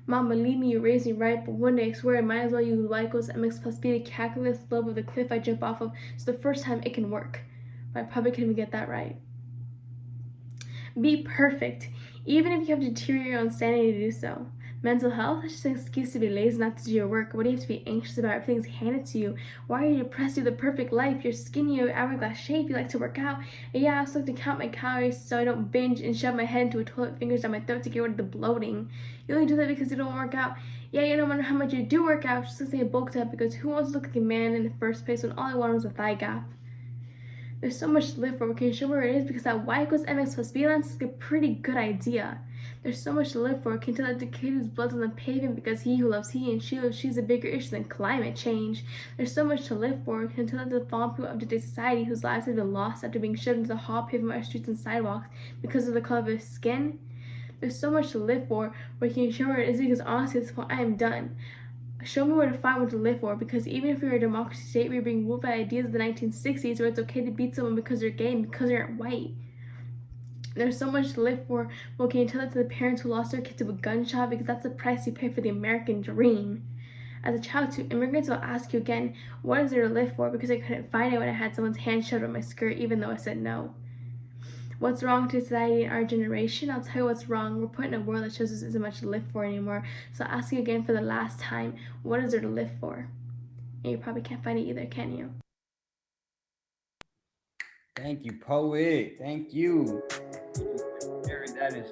Mom, believe me, you raised me right, but one day I swear I might as well use Lycos MX plus B to calculate the slope of the cliff I jump off of so the first time it can work. But I probably couldn't even get that right. Be perfect, even if you have to deteriorate your own sanity to do so. Mental health is just an excuse to be lazy not to do your work. What do you have to be anxious about? Everything's handed to you. Why are you depressed? You have the perfect life. You're skinny, you have hourglass shape. You like to work out. And yeah, I also like to count my calories so I don't binge and shove my head into a toilet, fingers down my throat to get rid of the bloating. You only do that because you don't work out. Yeah, you don't wonder how much you do work out just because they bulked up, because who wants to look like a man in the first place when all I wanted was a thigh gap? There's so much to live for. We can show where it is because that y equals mx plus b lines is a pretty good idea. There's so much to live for. We can tell that the kid whose blood's on the pavement because he who loves he and she loves she's a bigger issue than climate change. There's so much to live for. We can tell that the fallen people of today's society whose lives have been lost after being shoved into the hot pavement of our streets and sidewalks because of the color of their skin. There's so much to live for. We can show where it is because honestly at this point I am done. Show me where to find what to live for, because even if we were a democracy state, we are being ruled by ideas of the 1960s where it's okay to beat someone because they're gay and because they're white. There's so much to live for. Well, can you tell that to the parents who lost their kid to a gunshot, because that's the price you pay for the American dream. As a child too, immigrants will ask you again, what is there to live for, because I couldn't find it when I had someone's hand shoved on my skirt even though I said no. What's wrong to society in our generation? I'll tell you what's wrong. We're put in a world that shows us isn't much to live for anymore. So I'll ask you again for the last time, what is there to live for? And you probably can't find it either, can you? Thank you, poet. Thank you. That is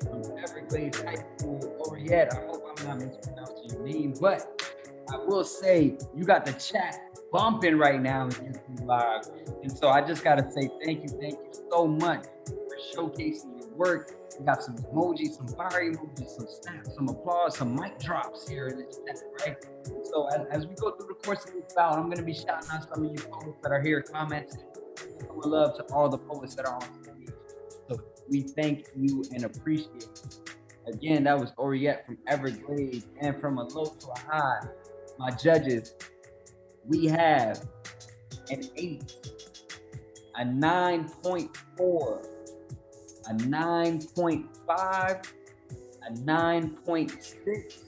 from Everglades High School, Oriette. I hope I'm not mispronouncing your name, but I will say you got the chat bumping right now in YouTube Live. And so I just got to say thank you so much for showcasing your work. We got some emojis, some fire emojis, some snaps, some applause, some mic drops here in the chat, right? And so as we go through the course of this bout, I'm going to be shouting out some of you poets that are here commenting. With love to all the poets that are on stage. So we thank you and appreciate it. Again, that was Oriette from Everglades, and from a low to a high. My judges, we have an 8, a 9.4, a 9.5, a 9.6,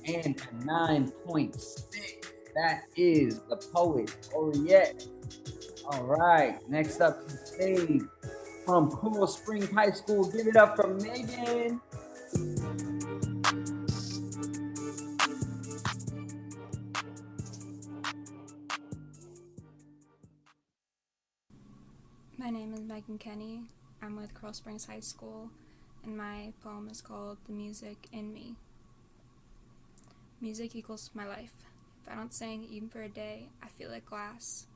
and a 9.6. That is the poet, Oriette. All right, next up to the stage, from Coral Springs High School. Give it up for Megan. My name is Megan Kenny. I'm with Coral Springs High School, and my poem is called The Music in Me. Music equals my life. If I don't sing even for a day, I feel like glass.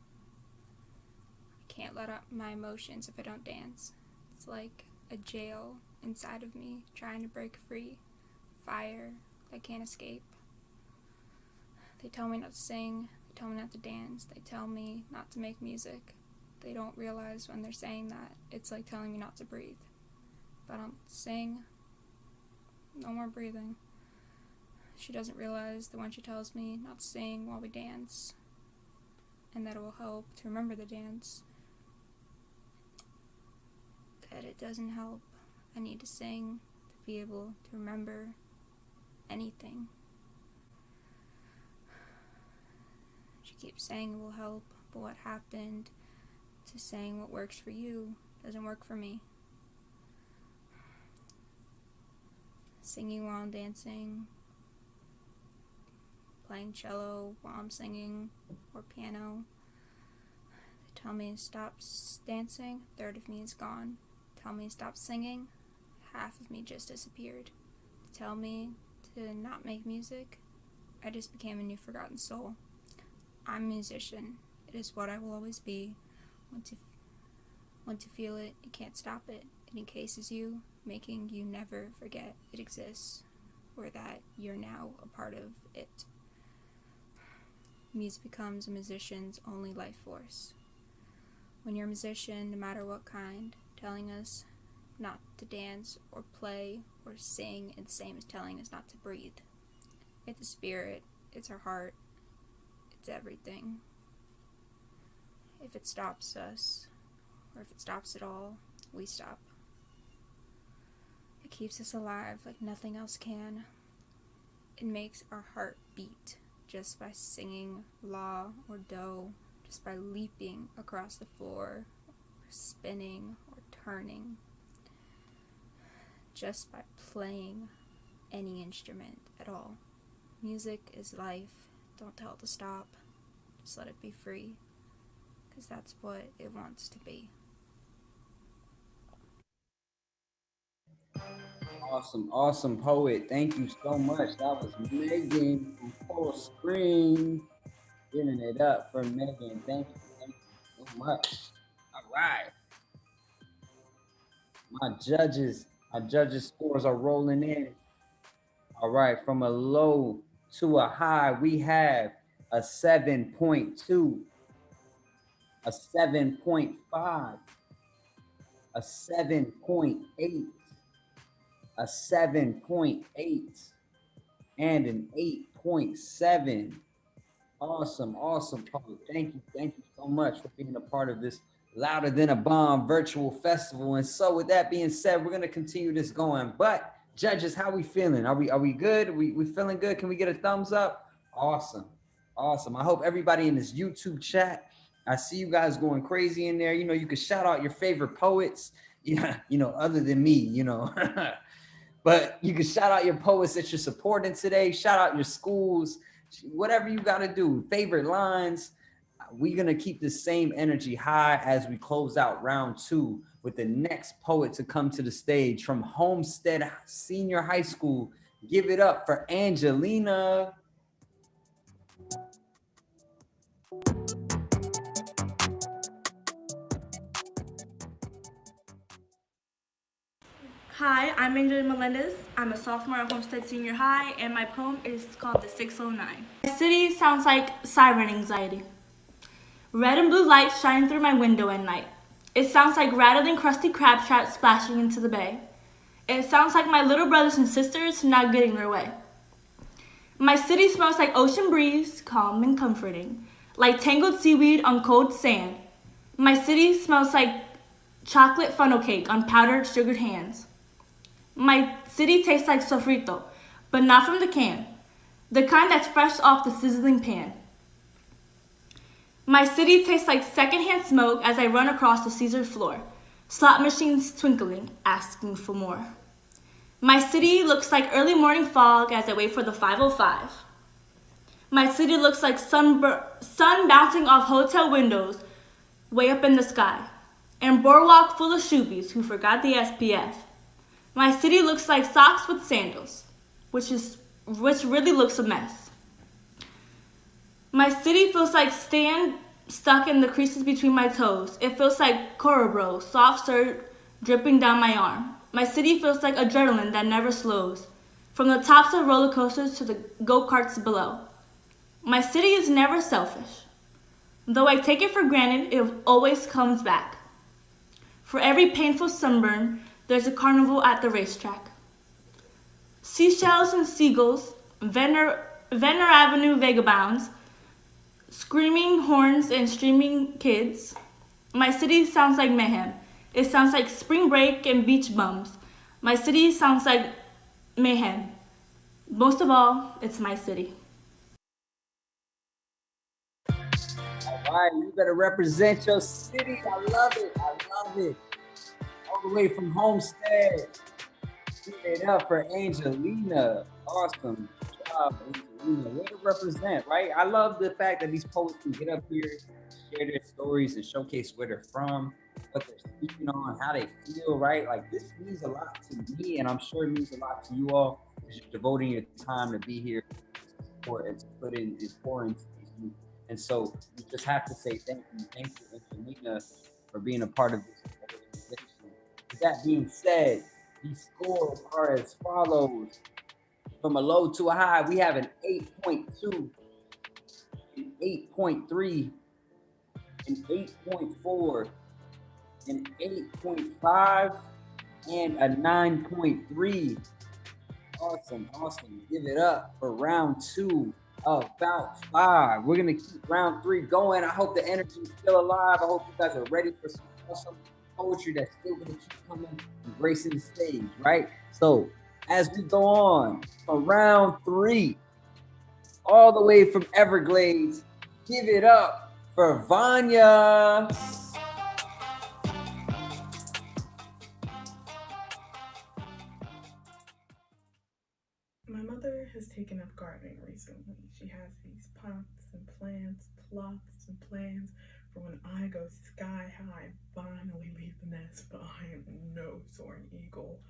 I can't let out my emotions if I don't dance. It's like a jail inside of me trying to break free. Fire I can't escape. They tell me not to sing, they tell me not to dance, they tell me not to make music. They don't realize when they're saying that it's like telling me not to breathe. If I don't sing, no more breathing. She doesn't realize that when she tells me not to sing while we dance, and that it will help to remember the dance, that it doesn't help. I need to sing to be able to remember anything. She keeps saying it will help, but what happened to saying what works for you doesn't work for me. Singing while I'm dancing, playing cello while I'm singing, or piano. They tell me to stop dancing, a third of me is gone. Tell me to stop singing, half of me just disappeared. They tell me to not make music, I just became a new forgotten soul. I'm a musician. It is what I will always be. Once you feel it, you can't stop it. It encases you, making you never forget it exists, or that you're now a part of it. Music becomes a musician's only life force. When you're a musician, no matter what kind, telling us not to dance or play or sing is the same as telling us not to breathe. It's a spirit, it's our heart, it's everything. If it stops us, or if it stops at all, we stop. It keeps us alive like nothing else can. It makes our heart beat just by singing la or do, just by leaping across the floor, or spinning or turning, just by playing any instrument at all. Music is life. Don't tell it to stop. Just let it be free, because that's what it wants to be. Awesome poet. Thank you so much. That was Megan from Coral Springs. Giving it up for Megan. Thank you so much. All right. Our judges scores are rolling in. All right, from a low to a high, we have a 7.2, a 7.5, a 7.8, a 7.8, and an 8.7. Awesome. Thank you so much for being a part of this Louder Than a Bomb virtual festival. And so with that being said, we're going to continue this going. But judges, how we feeling? Are we good? We feeling good? Can we get a thumbs up? Awesome. I hope everybody in this YouTube chat, I see you guys going crazy in there. You know, you can shout out your favorite poets, other than me, but you can shout out your poets that you're supporting today. Shout out your schools, whatever you got to do. Favorite lines. We're going to keep the same energy high as we close out round 2 with the next poet to come to the stage from Homestead Senior High School. Give it up for Angelina. Hi, I'm Angelina Melendez. I'm a sophomore at Homestead Senior High, and my poem is called The 609. My city sounds like siren anxiety. Red and blue lights shining through my window at night. It sounds like rattling crusty crab traps splashing into the bay. It sounds like my little brothers and sisters not getting their way. My city smells like ocean breeze, calm and comforting, like tangled seaweed on cold sand. My city smells like chocolate funnel cake on powdered sugared hands. My city tastes like sofrito, but not from the can, the kind that's fresh off the sizzling pan. My city tastes like secondhand smoke as I run across the Caesar floor, Slot machines twinkling, asking for more. My city looks like early morning fog as I wait for the 5:05. My city looks like sun bouncing off hotel windows way up in the sky, and boardwalk full of shoobies who forgot the SPF. My city looks like socks with sandals, which really looks a mess. My city feels like sand stuck in the creases between my toes. It feels like Corobro, soft serve dripping down my arm. My city feels like adrenaline that never slows, from the tops of roller coasters to the go-karts below. My city is never selfish. Though I take it for granted, it always comes back. For every painful sunburn, there's a carnival at the racetrack. Seashells and seagulls, Venner Avenue vagabonds, screaming horns and streaming kids. My city sounds like mayhem. It sounds like spring break and beach bums. My city sounds like mayhem. Most of all, it's my city. All right, you better represent your city. I love it. I love it. All the way from Homestead. Give it up for Angelina. Awesome job, Angelina. Way to represent, right? I love the fact that these poets can get up here, share their stories, and showcase where they're from, what they're speaking on, how they feel, right? Like, this means a lot to me, and I'm sure it means a lot to you all because you're devoting your time to be here to support and to put in and pour into these youth. And so we just have to say thank you, Angelina, for being a part of this organization. With that being said, these scores are as follows. From a low to a high, we have an 8.2, an 8.3, an 8.4, an 8.5, and a 9.3. Awesome. Give it up for round 2 of Bout 5. We're going to keep round 3 going. I hope the energy is still alive. I hope you guys are ready for some awesome poetry that's still going to keep coming and gracing the stage, right? So as we go on for round 3, all the way from Everglades, give it up for Vanya. My mother has taken up gardening recently. She has these pots and plants, plots and plans for when I go sky high and finally leave the nest, but I am no soaring eagle.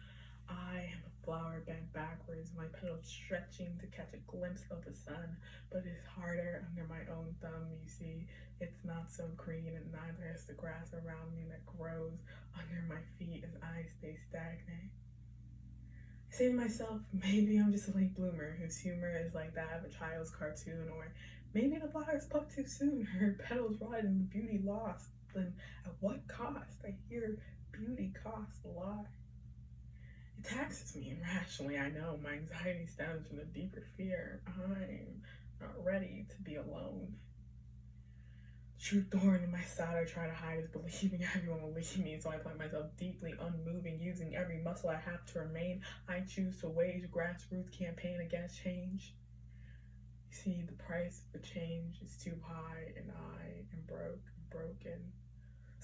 I am a flower bent backwards, my petals stretching to catch a glimpse of the sun, but it's harder under my own thumb, you see. It's not so green, and neither is the grass around me that grows under my feet as I stay stagnant. I say to myself, maybe I'm just a late bloomer whose humor is like that of a child's cartoon, or maybe the flowers pluck too soon, her petals rot and the beauty lost. Then at what cost? I hear beauty costs a lot. It taxes me irrationally, I know. My anxiety stems from a deeper fear. I'm not ready to be alone. The true thorn in my side I try to hide is believing everyone will leave me, so I plant myself deeply unmoving, using every muscle I have to remain. I choose to wage a grassroots campaign against change. You see, the price for change is too high, and I am broken.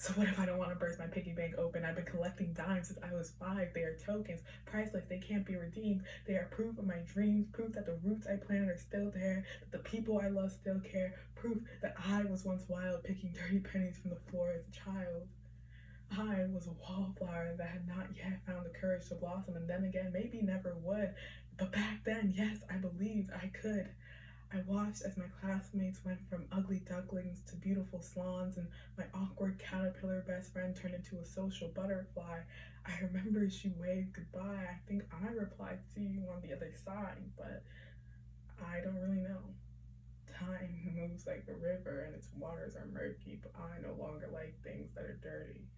So what if I don't want to burst my piggy bank open? I've been collecting dimes since I was 5. They are tokens, priceless, they can't be redeemed. They are proof of my dreams, proof that the roots I planted are still there, that the people I love still care, proof that I was once wild, picking dirty pennies from the floor as a child. I was a wallflower that had not yet found the courage to blossom, and then again, maybe never would. But back then, yes, I believed I could. I watched as my classmates went from ugly ducklings to beautiful swans, and my awkward caterpillar best friend turned into a social butterfly. I remember she waved goodbye. I think I replied, see you on the other side, but I don't really know. Time moves like a river and its waters are murky, but I no longer like things that are dirty.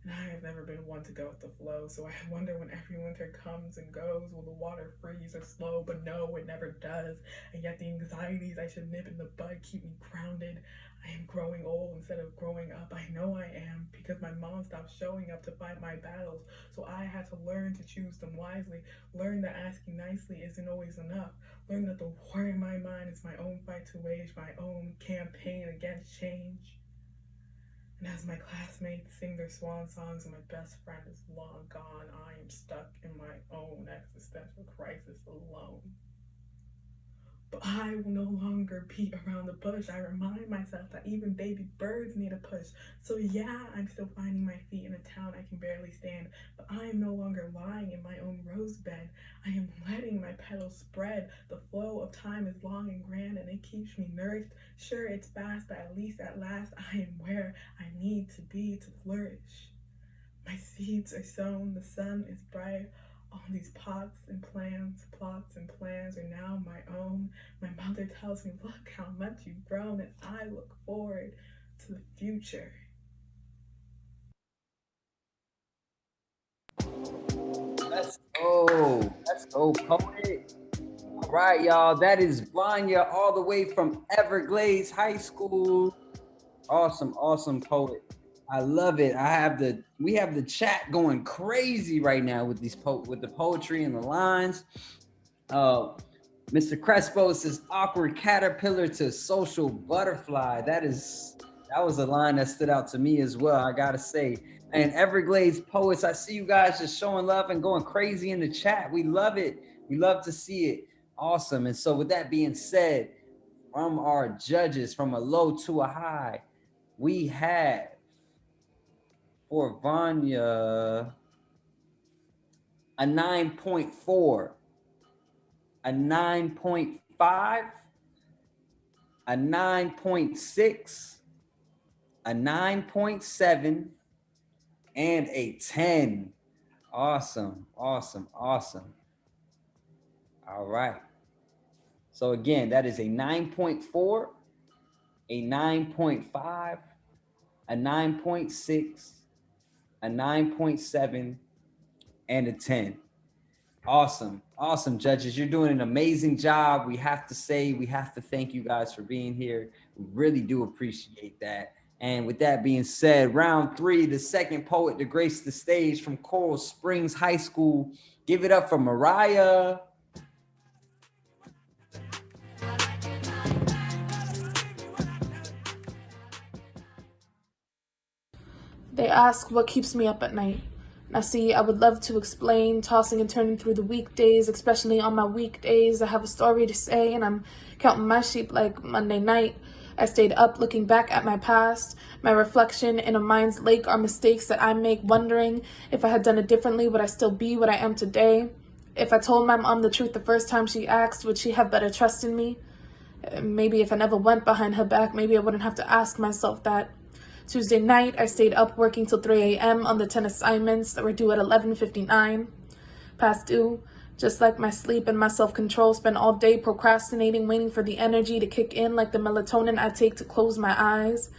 And I have never been one to go with the flow, so I wonder when every winter comes and goes, will the water freeze or slow? But no, it never does. And yet the anxieties I should nip in the bud keep me grounded. I am growing old instead of growing up. I know I am, because my mom stopped showing up to fight my battles. So I had to learn to choose them wisely. Learn that asking nicely isn't always enough. Learn that the war in my mind is my own fight to wage, my own campaign against change. And as my classmates sing their swan songs and my best friend is long gone, I am stuck in my own existential crisis alone. But I will no longer beat around the bush. I remind myself that even baby birds need a push. So yeah, I'm still finding my feet in a town I can barely stand, but I am no longer lying in my own rose bed. I am letting my petals spread. The flow of time is long and grand, and it keeps me nourished. Sure, it's fast, but at least at last I am where I need to be to flourish. My seeds are sown, the sun is bright. All these pots and plants, plots and plans are now my own. My mother tells me, look how much you've grown, and I look forward to the future. Let's go. Let's go, poet. All right, y'all. That is Vanya all the way from Everglades High School. Awesome, awesome poet. I love it. We have the chat going crazy right now with with the poetry and the lines. Mr. Crespo says awkward caterpillar to social butterfly. That was a line that stood out to me as well, I gotta say. And Everglades poets, I see you guys just showing love and going crazy in the chat. We love it. We love to see it. Awesome. And so with that being said, from our judges, from a low to a high, we have for Vanya a 9.4, a 9.5, a 9.6, a 9.7, and a 10. Awesome, awesome, awesome. All right. So again, that is a 9.4, a 9.5, a 9.6, a 9.7, and a 10. Awesome. Awesome, judges. You're doing an amazing job. We have to thank you guys for being here. We really do appreciate that. And with that being said, round 3, the second poet to grace the stage from Coral Springs High School. Give it up for Mariah. They ask what keeps me up at night. Now see, I would love to explain, tossing and turning through the weekdays, especially on my weekdays. I have a story to say, and I'm counting my sheep like Monday night. I stayed up looking back at my past. My reflection in a mind's lake are mistakes that I make, wondering if I had done it differently, would I still be what I am today? If I told my mom the truth the first time she asked, would she have better trust in me? Maybe if I never went behind her back, maybe I wouldn't have to ask myself that. Tuesday night, I stayed up working till 3 a.m. on the 10 assignments that were due at 11:59. Past due, just like my sleep and my self-control, spent all day procrastinating, waiting for the energy to kick in like the melatonin I take to close my eyes.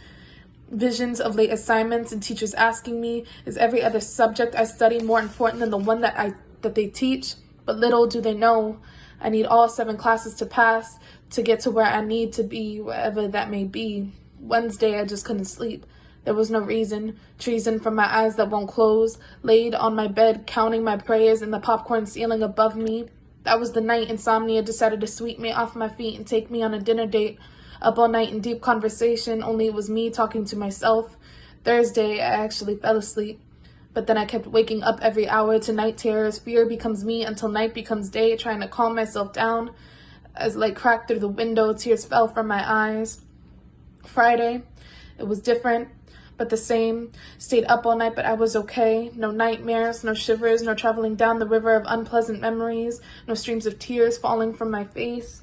Visions of late assignments and teachers asking me, is every other subject I study more important than the one that they teach? But little do they know, I need all 7 classes to pass to get to where I need to be, wherever that may be. Wednesday, I just couldn't sleep. There was no reason. Treason from my eyes that won't close. Laid on my bed, counting my prayers in the popcorn ceiling above me. That was the night insomnia decided to sweep me off my feet and take me on a dinner date. Up all night in deep conversation, only it was me talking to myself. Thursday, I actually fell asleep. But then I kept waking up every hour to night terrors. Fear becomes me until night becomes day, trying to calm myself down. As light cracked through the window, tears fell from my eyes. Friday, it was different, but the same. Stayed up all night, but I was okay. No nightmares, no shivers, no traveling down the river of unpleasant memories, no streams of tears falling from my face.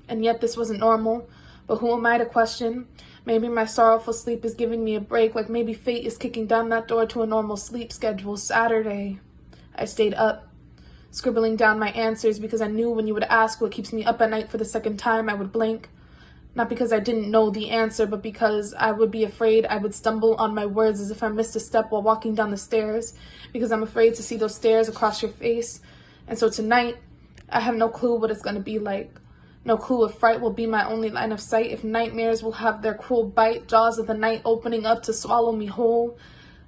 And yet this wasn't normal. But who am I to question? Maybe my sorrowful sleep is giving me a break, like maybe fate is kicking down that door to a normal sleep schedule. Saturday, I stayed up, scribbling down my answers because I knew when you would ask what keeps me up at night for the second time, I would blink. Not because I didn't know the answer, but because I would be afraid I would stumble on my words as if I missed a step while walking down the stairs, because I'm afraid to see those stares across your face. And so tonight, I have no clue what it's going to be like. No clue if fright will be my only line of sight, if nightmares will have their cruel bite, jaws of the night opening up to swallow me whole.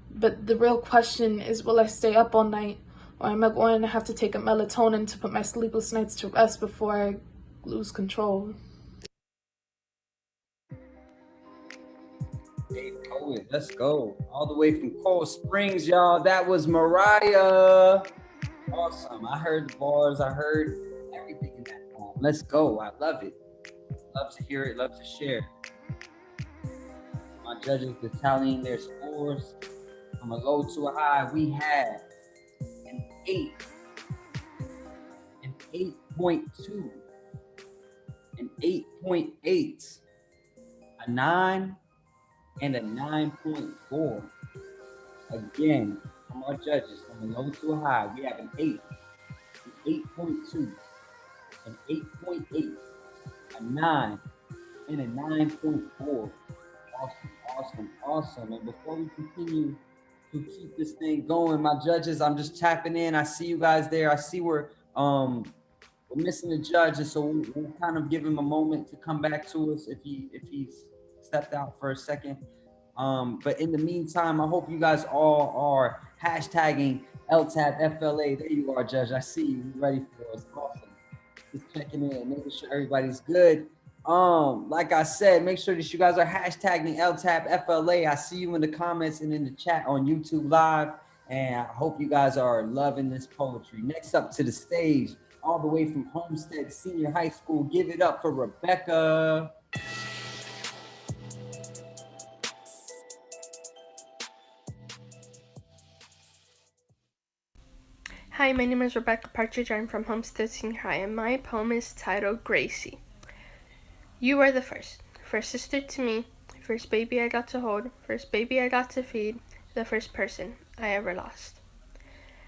But the real question is, will I stay up all night, or am I going to have to take a melatonin to put my sleepless nights to rest before I lose control? Hey, poet, let's go. All the way from Cold Springs, y'all. That was Mariah. Awesome. I heard the bars. I heard everything in that poem. Let's go. I love it. Love to hear it. Love to share. My judges are tallying their scores from a low to a high. We had an 8, an 8.2, an 8.8, a 9, and a 9.4. Again, from our judges, from a low to a high, we have an 8, an 8.2, an 8.8, a 9, and a 9.4. Awesome. And before we continue to keep this thing going, my judges, I'm just tapping in. I see you guys there. I see we're missing a judge, and so we'll kind of give him a moment to come back to us if he's stepped out for a second. But in the meantime, I hope you guys all are hashtagging LTABFLA. There you are, Judge. I see you. You ready for us? Awesome. Just checking in, making sure everybody's good. Like I said, make sure that you guys are hashtagging LTABFLA. I see you in the comments and in the chat on YouTube Live. And I hope you guys are loving this poetry. Next up to the stage, all the way from Homestead Senior High School, give it up for Rebecca. Hi, my name is Rebecca Partridge. I'm from Homestead Senior High, and my poem is titled Gracie. You are the first sister to me, first baby I got to hold, first baby I got to feed, the first person I ever lost.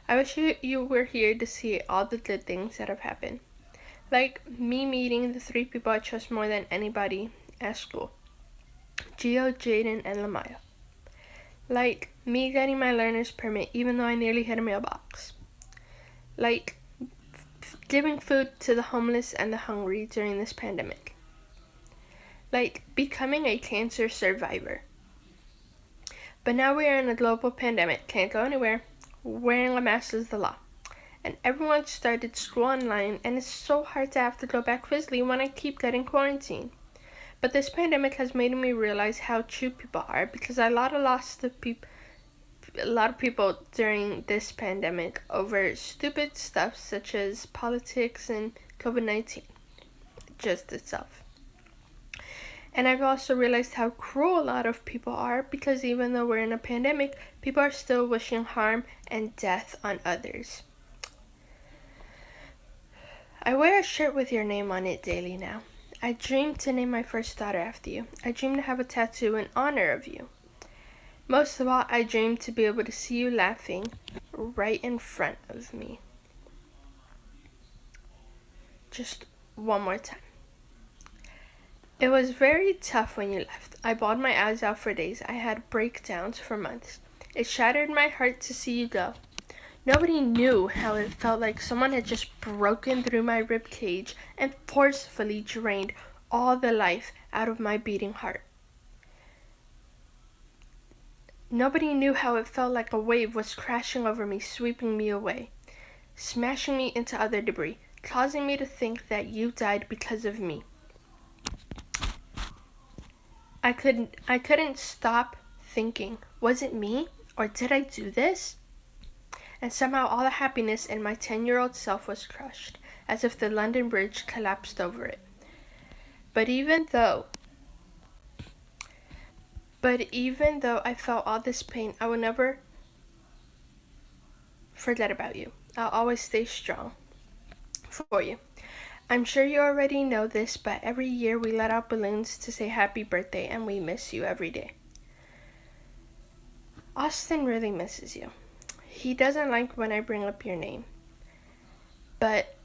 I wish you were here to see all the good things that have happened. Like me meeting the 3 people I trust more than anybody at school. Gio, Jaden, and Lamaya. Like me getting my learner's permit even though I nearly hit a mailbox. Like giving food to the homeless and the hungry during this pandemic. Like becoming a cancer survivor. But now we are in a global pandemic, can't go anywhere, wearing a mask is the law. And everyone started school online, and it's so hard to have to go back physically when I keep getting quarantined. But this pandemic has made me realize how true people are, because a lot of people during this pandemic over stupid stuff such as politics and COVID-19 just itself. And I've also realized how cruel a lot of people are, because even though we're in a pandemic, people are still wishing harm and death on others. I wear a shirt with your name on it daily now. I dream to name my first daughter after you. I dream to have a tattoo in honor of you. Most of all, I dream to be able to see you laughing right in front of me. Just one more time. It was very tough when you left. I bawled my eyes out for days. I had breakdowns for months. It shattered my heart to see you go. Nobody knew how it felt like someone had just broken through my rib cage and forcefully drained all the life out of my beating heart. Nobody knew how it felt like a wave was crashing over me, sweeping me away, smashing me into other debris, causing me to think that you died because of me. I couldn't stop thinking, was it me, or did I do this? And somehow all the happiness in my 10-year-old self was crushed, as if the London Bridge collapsed over it. But even though I felt all this pain, I will never forget about you. I'll always stay strong for you. I'm sure you already know this, but every year we let out balloons to say happy birthday, and we miss you every day. Austin really misses you. He doesn't like when I bring up your name. But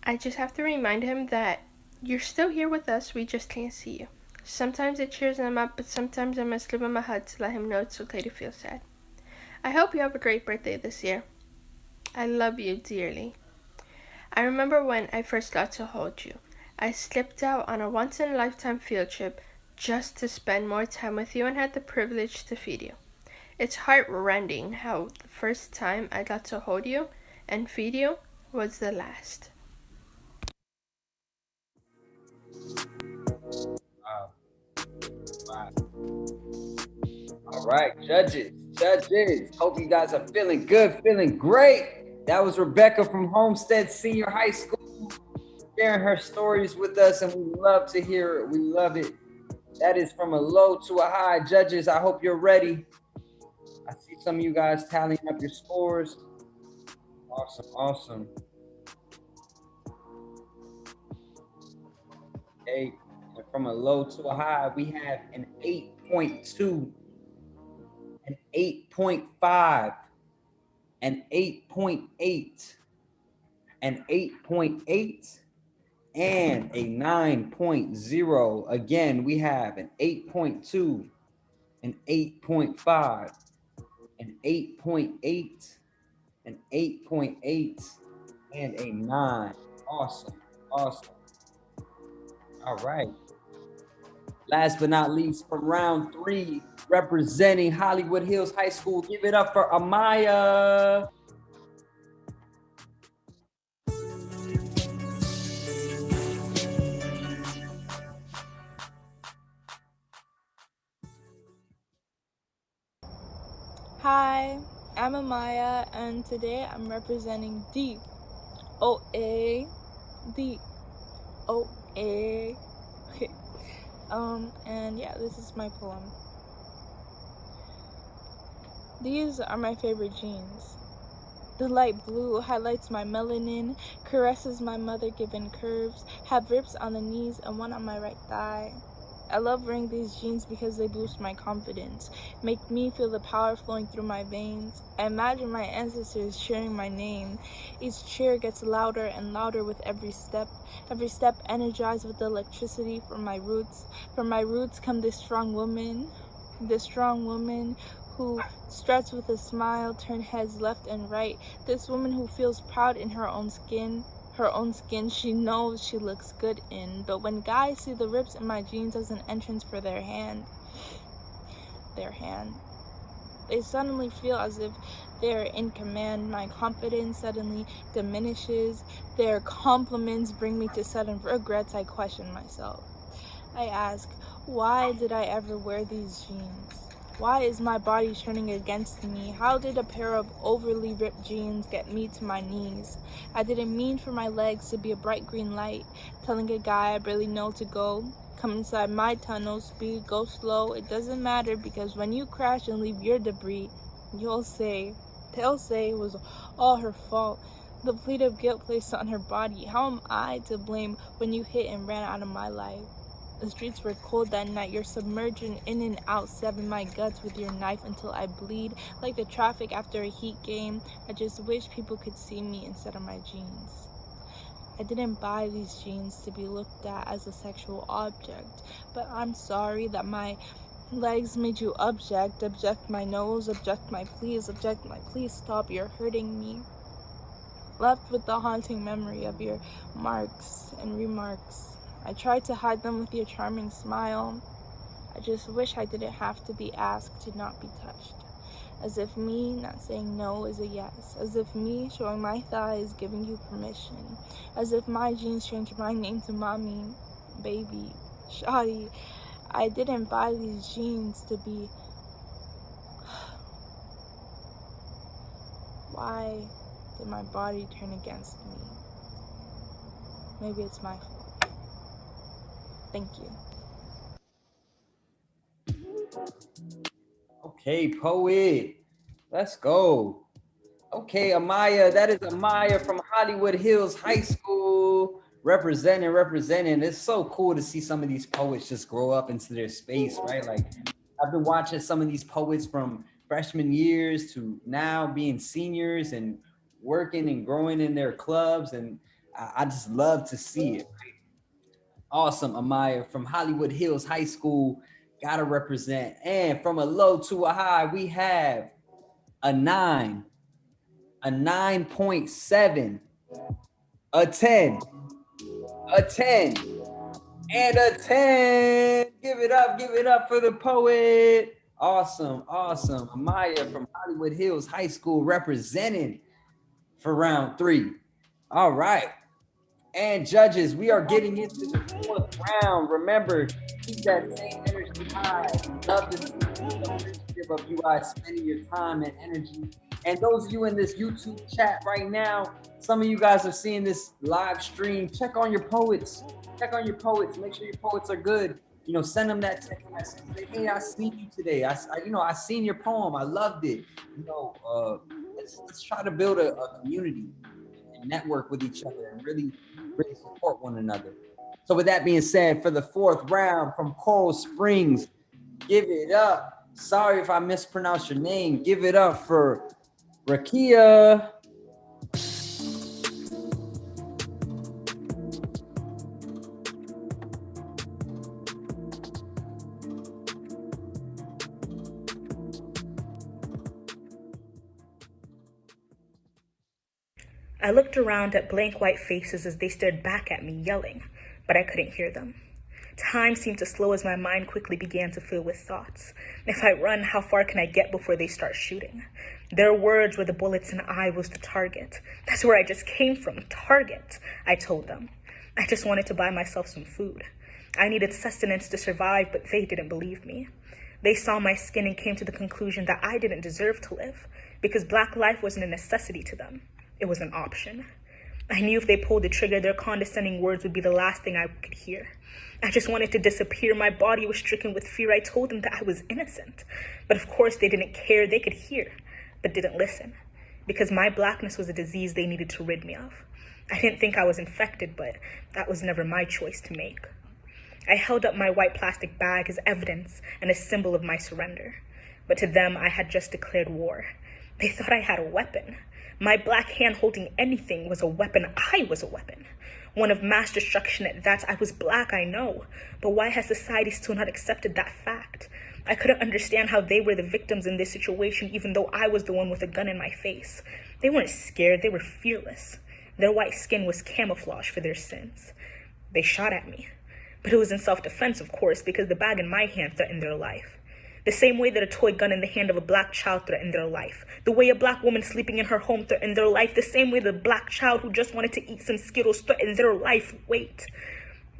I just have to remind him that you're still here with us, we just can't see you. Sometimes it cheers him up, but sometimes I must give him a hug to let him know it's okay to feel sad. I hope you have a great birthday this year. I love you dearly. I remember when I first got to hold you. I slipped out on a once-in-a-lifetime field trip just to spend more time with you and had the privilege to feed you. It's heart-rending how the first time I got to hold you and feed you was the last. Wow. right, judges. Hope you guys are feeling good, feeling great. That was Rebecca from Homestead Senior High School sharing her stories with us, and we love to hear it. We love it. That is from a low to a high. Judges, I hope you're ready. I see some of you guys tallying up your scores. Awesome. Okay, and from a low to a high, we have an 8.2, an 8.5, an 8.8, an 8.8, and a 9.0. Again, we have an 8.2, an 8.5, an 8.8, an 8.8, and a 9. Awesome. All right. Last but not least, from round 3, representing Hollywood Hills High School, give it up for Amaya. Hi, I'm Amaya, and today I'm representing D O A D O A. Okay. And yeah, this is my poem. These are my favorite jeans. The light blue highlights my melanin, caresses my mother-given curves, have rips on the knees and one on my right thigh. I love wearing these jeans because they boost my confidence, make me feel the power flowing through my veins. I imagine my ancestors cheering my name. Each cheer gets louder and louder with every step energized with the electricity from my roots. From my roots come this strong woman who struts with a smile, turn heads left and right. This woman who feels proud in her own skin she knows she looks good in. But when guys see the rips in my jeans as an entrance for their hand, they suddenly feel as if they're in command. My confidence suddenly diminishes. Their compliments bring me to sudden regrets. I question myself. I ask, why did I ever wear these jeans? Why is my body turning against me? How did a pair of overly ripped jeans get me to my knees? I didn't mean for my legs to be a bright green light, telling a guy I barely know to go. Come inside my tunnel, speed, go slow. It doesn't matter, because when you crash and leave your debris, they'll say it was all her fault. The plate of guilt placed on her body. How am I to blame when you hit and ran out of my life? The streets were cold that night. You're submerging in and out, stabbing my guts with your knife until I bleed. Like the traffic after a heat game, I just wish people could see me instead of my jeans. I didn't buy these jeans to be looked at as a sexual object, but I'm sorry that my legs made you object my nose, object my please, stop, you're hurting me. Left with the haunting memory of your marks and remarks. I tried to hide them with your charming smile. I just wish I didn't have to be asked to not be touched. As if me not saying no is a yes. As if me showing my thighs giving you permission. As if my jeans changed my name to mommy, baby, shawty. I didn't buy these jeans to be... Why did my body turn against me? Maybe it's my fault. Thank you. Okay, poet. Let's go. Okay, Amaya, that is Amaya from Hollywood Hills High School. Representing. It's so cool to see some of these poets just grow up into their space, right? Like, I've been watching some of these poets from freshman years to now being seniors and working and growing in their clubs. And I just love to see it. Awesome, Amaya from Hollywood Hills High School. Gotta represent. And from a low to a high, we have a 9, a 9.7, a 10, a 10, and a 10. Give it up for the poet. Awesome. Amaya from Hollywood Hills High School representing for round 3. All right. And judges, we are getting into the 4th round. Remember, keep that same energy Love this. Appreciative of you guys spending your time and energy. And those of you in this YouTube chat right now, some of you guys are seeing this live stream. Check on your poets. Check on your poets. Make sure your poets are good. Send them that text message. Say, hey, I seen you today. I seen your poem. I loved it. Let's try to build a community and network with each other and really support one another. So with that being said, for the fourth round from Coral Springs, give it up. Sorry if I mispronounced your name. Give it up for Rakia. I looked around at blank white faces as they stared back at me, yelling, but I couldn't hear them. Time seemed to slow as my mind quickly began to fill with thoughts. If I run, how far can I get before they start shooting? Their words were the bullets and I was the target. That's where I just came from, target, I told them. I just wanted to buy myself some food. I needed sustenance to survive, but they didn't believe me. They saw my skin and came to the conclusion that I didn't deserve to live, because Black life wasn't a necessity to them. It was an option. I knew if they pulled the trigger, their condescending words would be the last thing I could hear. I just wanted to disappear. My body was stricken with fear. I told them that I was innocent. But of course, they didn't care. They could hear, but didn't listen. Because my blackness was a disease they needed to rid me of. I didn't think I was infected, but that was never my choice to make. I held up my white plastic bag as evidence and a symbol of my surrender. But to them, I had just declared war. They thought I had a weapon. My black hand holding anything was a weapon. I was a weapon. One of mass destruction at that. I was Black, I know. But why has society still not accepted that fact? I couldn't understand how they were the victims in this situation, even though I was the one with a gun in my face. They weren't scared, they were fearless. Their white skin was camouflage for their sins. They shot at me. But it was in self-defense, of course, because the bag in my hand threatened their life. The same way that a toy gun in the hand of a Black child threatened their life. The way a Black woman sleeping in her home threatened their life. The same way the Black child who just wanted to eat some Skittles threatened their life. Wait,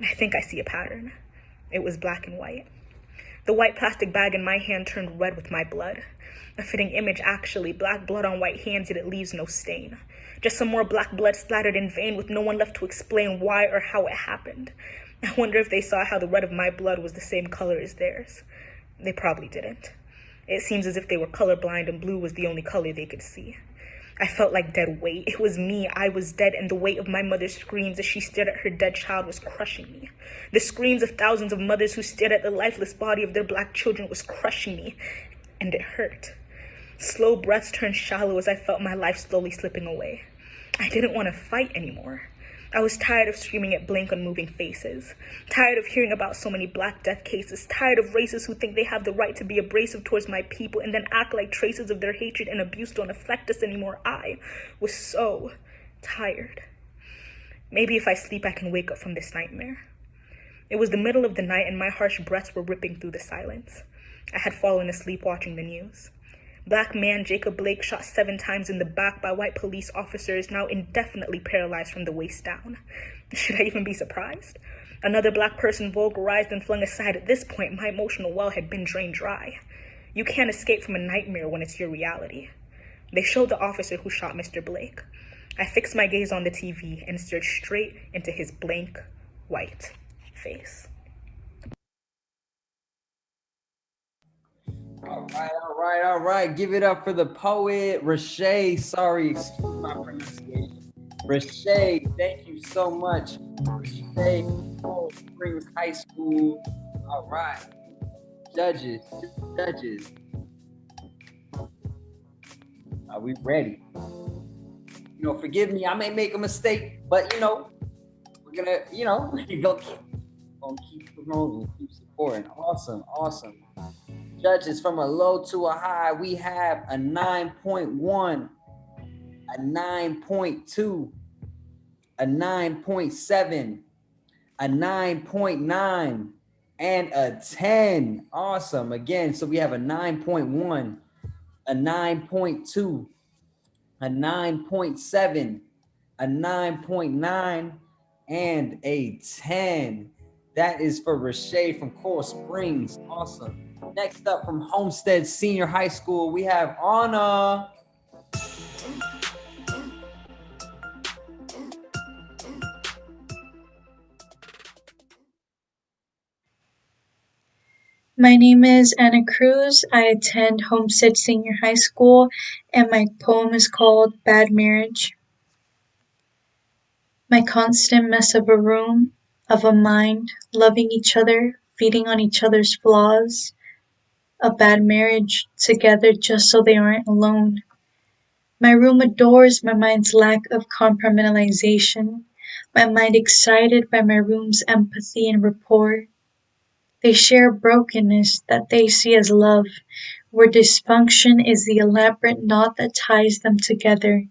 I think I see a pattern. It was black and white. The white plastic bag in my hand turned red with my blood. A fitting image, actually. Black blood on white hands, yet it leaves no stain. Just some more black blood splattered in vain with no one left to explain why or how it happened. I wonder if they saw how the red of my blood was the same color as theirs. They probably didn't. It seems as if they were colorblind and blue was the only color they could see. I felt like dead weight. It was me. I was dead, and the weight of my mother's screams as she stared at her dead child was crushing me. The screams of thousands of mothers who stared at the lifeless body of their Black children was crushing me, and it hurt. Slow breaths turned shallow as I felt my life slowly slipping away. I didn't want to fight anymore. I was tired of screaming at blank, unmoving faces. Tired of hearing about so many Black death cases. Tired of racists who think they have the right to be abrasive towards my people and then act like traces of their hatred and abuse don't affect us anymore. I was so tired. Maybe if I sleep, I can wake up from this nightmare. It was the middle of the night and my harsh breaths were ripping through the silence. I had fallen asleep watching the news. Black man Jacob Blake shot 7 times in the back by white police officers, now indefinitely paralyzed from the waist down. Should I even be surprised? Another Black person vulgarized and flung aside. At this point, my emotional well had been drained dry. You can't escape from a nightmare when it's your reality. They showed the officer who shot Mr. Blake. I fixed my gaze on the TV and stared straight into his blank, white face. All right. Give it up for the poet, Rashay. Sorry, excuse my pronunciation. Rashay, thank you so much. Rashay, Coral Springs High School. All right. Judges. Are we ready? Forgive me, I may make a mistake, but we're gonna, gonna keep promoting, keep supporting. Awesome. Judges, from a low to a high, we have a 9.1, a 9.2, a 9.7, a 9.9, and a 10. Awesome. Again, so we have a 9.1, a 9.2, a 9.7, a 9.9, and a 10. That is for Rashay from Coral Springs. Awesome. Next up from Homestead Senior High School, we have Anna. My name is Anna Cruz. I attend Homestead Senior High School, and my poem is called Bad Marriage. My constant mess of a room, of a mind, loving each other, feeding on each other's flaws. A bad marriage, together just so they aren't alone. My room adores my mind's lack of compartmentalization, my mind excited by my room's empathy and rapport. They share brokenness that they see as love, where dysfunction is the elaborate knot that ties them together,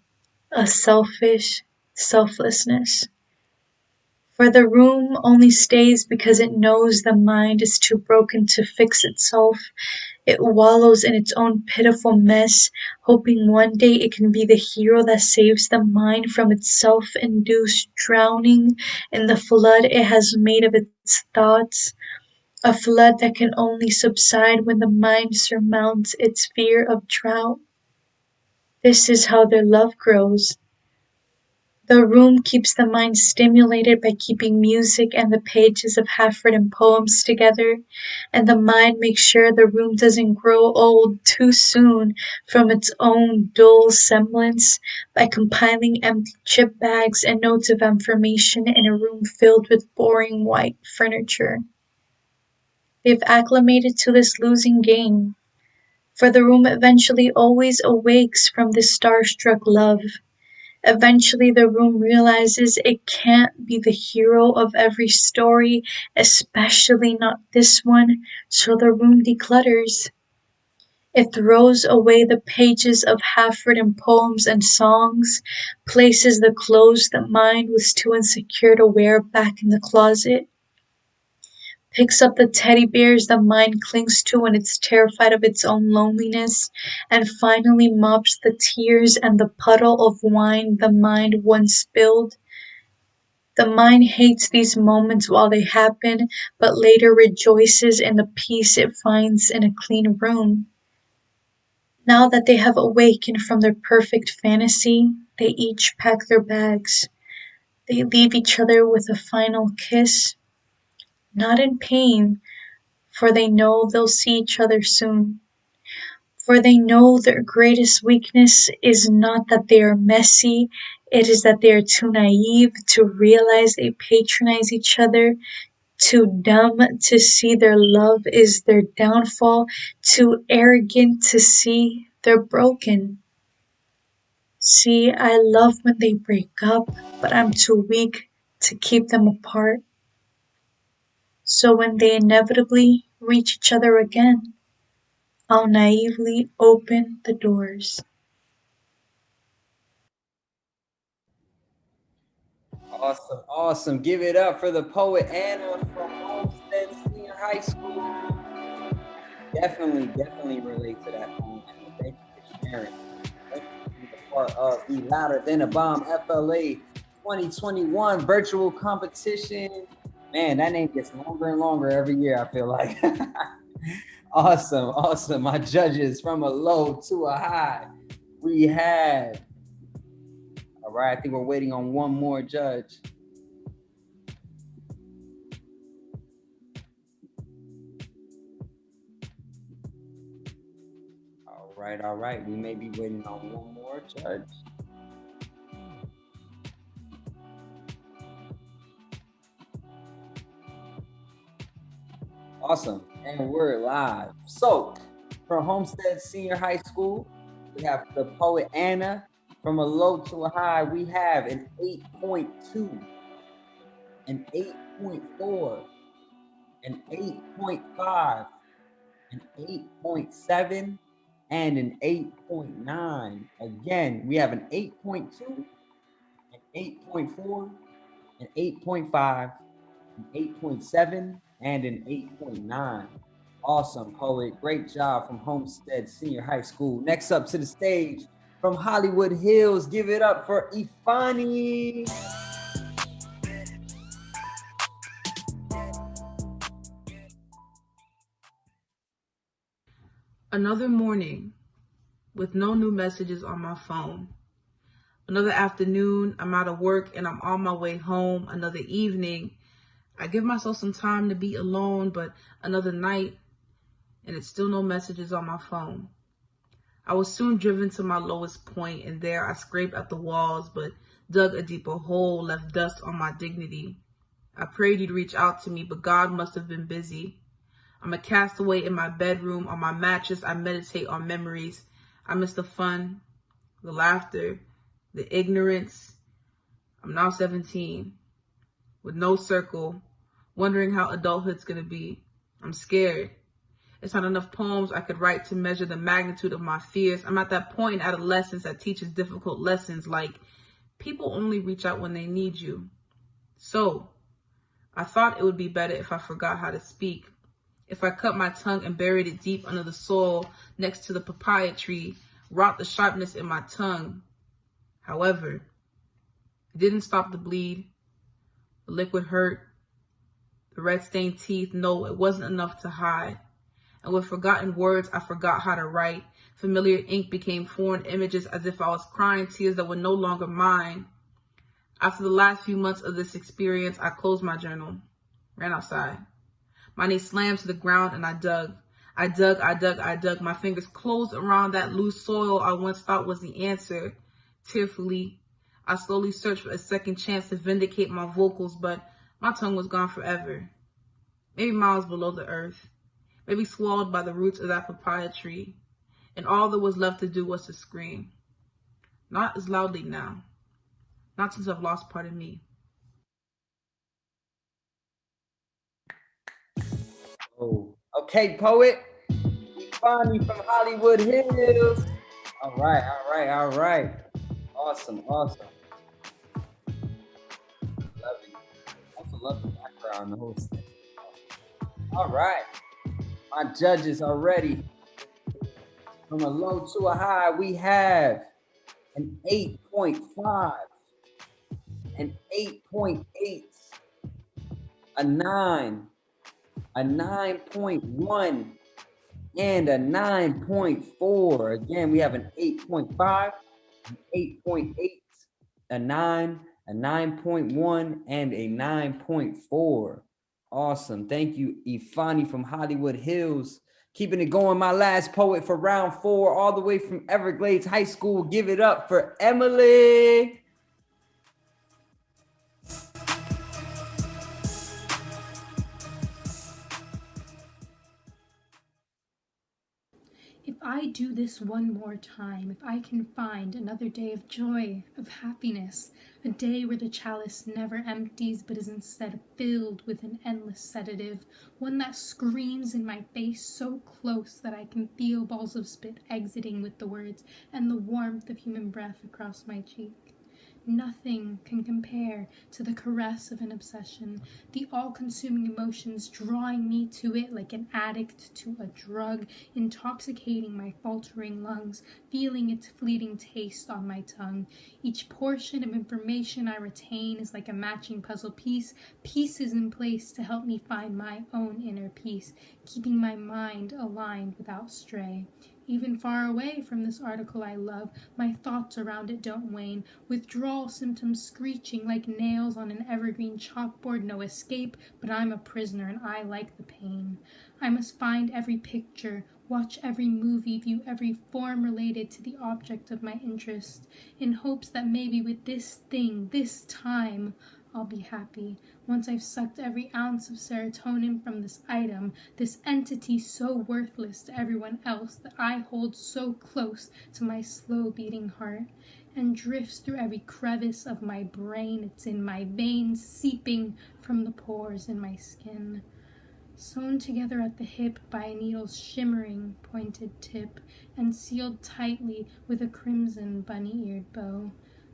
a selfish selflessness. For the room only stays because it knows the mind is too broken to fix itself. It wallows in its own pitiful mess, hoping one day it can be the hero that saves the mind from its self-induced drowning in the flood it has made of its thoughts. A flood that can only subside when the mind surmounts its fear of drought. This is how their love grows. The room keeps the mind stimulated by keeping music and the pages of half-written poems together, and the mind makes sure the room doesn't grow old too soon from its own dull semblance by compiling empty chip bags and notes of information in a room filled with boring white furniture. They've acclimated to this losing game, for the room eventually always awakes from this starstruck love. Eventually the room realizes it can't be the hero of every story, especially not this one, so the room declutters. It throws away the pages of half-written poems and songs, places the clothes the mind was too insecure to wear back in the closet, picks up the teddy bears the mind clings to when it's terrified of its own loneliness, and finally mops the tears and the puddle of wine the mind once spilled. The mind hates these moments while they happen, but later rejoices in the peace it finds in a clean room. Now that they have awakened from their perfect fantasy, they each pack their bags. They leave each other with a final kiss, not in pain, for they know they'll see each other soon. For they know their greatest weakness is not that they are messy, it is that they are too naive to realize they patronize each other, too dumb to see their love is their downfall, too arrogant to see they're broken. See, I love when they break up, but I'm too weak to keep them apart. So when they inevitably reach each other again, I'll naively open the doors. Awesome, awesome. Give it up for the poet Anna from Homestead Senior High School. Definitely relate to that poem, Anna. Thank you for sharing. Thank you for being a part of the Louder Than a Bomb FLA 2021 virtual competition. Man, that name gets longer and longer every year, I feel like. Awesome, awesome. My judges from a low to a high. We have, all right, I think we're waiting on one more judge. All right. We may be waiting on one more judge. Awesome. And we're live. So, from Homestead Senior High School, we have the poet Anna. From a low to a high, we have an 8.2, an 8.4, an 8.5, an 8.7, and an 8.9. Again, we have an 8.2, an 8.4, an 8.5, an 8.7, and an 8.9. Awesome, poet. Great job from Homestead Senior High School. Next up to the stage from Hollywood Hills, give it up for Ifani. Another morning with no new messages on my phone. Another afternoon, I'm out of work and I'm on my way home. Another evening, I give myself some time to be alone, but another night, and it's still no messages on my phone. I was soon driven to my lowest point, and there I scraped at the walls, but dug a deeper hole, left dust on my dignity. I prayed you'd reach out to me, but God must have been busy. I'm a castaway in my bedroom. On my mattress, I meditate on memories. I miss the fun, the laughter, the ignorance. I'm now 17, with no circle, wondering how adulthood's gonna be. I'm scared. It's not enough poems I could write to measure the magnitude of my fears. I'm at that point in adolescence that teaches difficult lessons like people only reach out when they need you. So, I thought it would be better if I forgot how to speak. If I cut my tongue and buried it deep under the soil next to the papaya tree, wrought the sharpness in my tongue. However, it didn't stop the bleed. The liquid hurt. The red-stained teeth, no, it wasn't enough to hide. And with forgotten words, I forgot how to write. Familiar ink became foreign images as if I was crying tears that were no longer mine. After the last few months of this experience, I closed my journal, ran outside. My knee slammed to the ground and I dug. I dug. My fingers closed around that loose soil I once thought was the answer. Tearfully, I slowly searched for a second chance to vindicate my vocals, but my tongue was gone forever. Maybe miles below the earth. Maybe swallowed by the roots of that papaya tree. And all that was left to do was to scream. Not as loudly now. Not since I've lost part of me. Oh, okay, poet. Bonnie from Hollywood Hills. All right. Awesome. Love it. Also love the background, the whole thing. All right. My judges are ready. From a low to a high, we have an 8.5, an 8.8, a 9, a 9.1, and a 9.4. Again, we have an 8.5, an 8.8, a 9, a 9.1, and a 9.4. Awesome. Thank you, Ifani from Hollywood Hills. Keeping it going, my last poet for round 4, all the way from Everglades High School. Give it up for Emily. If I do this one more time, if I can find another day of joy, of happiness, a day where the chalice never empties but is instead filled with an endless sedative, one that screams in my face so close that I can feel balls of spit exiting with the words and the warmth of human breath across my cheek. Nothing can compare to the caress of an obsession, the all-consuming emotions drawing me to it like an addict to a drug, intoxicating my faltering lungs, feeling its fleeting taste on my tongue. Each portion of information I retain is like a matching puzzle piece, pieces in place to help me find my own inner peace, keeping my mind aligned without stray. Even far away from this article I love, my thoughts around it don't wane. Withdrawal symptoms screeching like nails on an evergreen chalkboard, no escape, but I'm a prisoner and I like the pain. I must find every picture, watch every movie, view every form related to the object of my interest, in hopes that maybe with this thing, this time, I'll be happy. Once I've sucked every ounce of serotonin from this item, this entity so worthless to everyone else that I hold so close to my slow beating heart, and drifts through every crevice of my brain. It's in my veins, seeping from the pores in my skin. Sewn together at the hip by a needle's shimmering pointed tip, and sealed tightly with a crimson bunny-eared bow.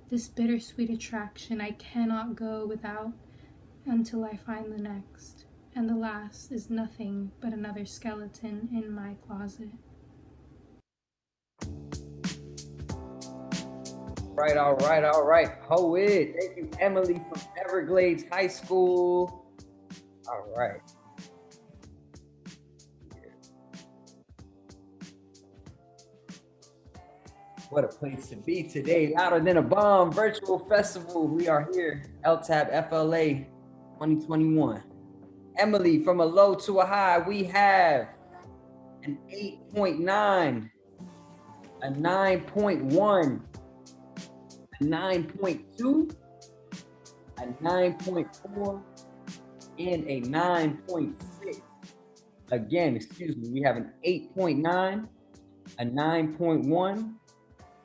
This bittersweet attraction I cannot go without until I find the next, and the last is nothing but another skeleton in my closet. All right. Poet. Thank you, Emily from Everglades High School. All right. What a place to be today. Louder than a bomb virtual festival. We are here, LTABFLA 2021. Emily, from a low to a high, we have an 8.9, a 9.1, a 9.2, a 9.4, and a 9.6. Again, excuse me, we have an 8.9, a 9.1,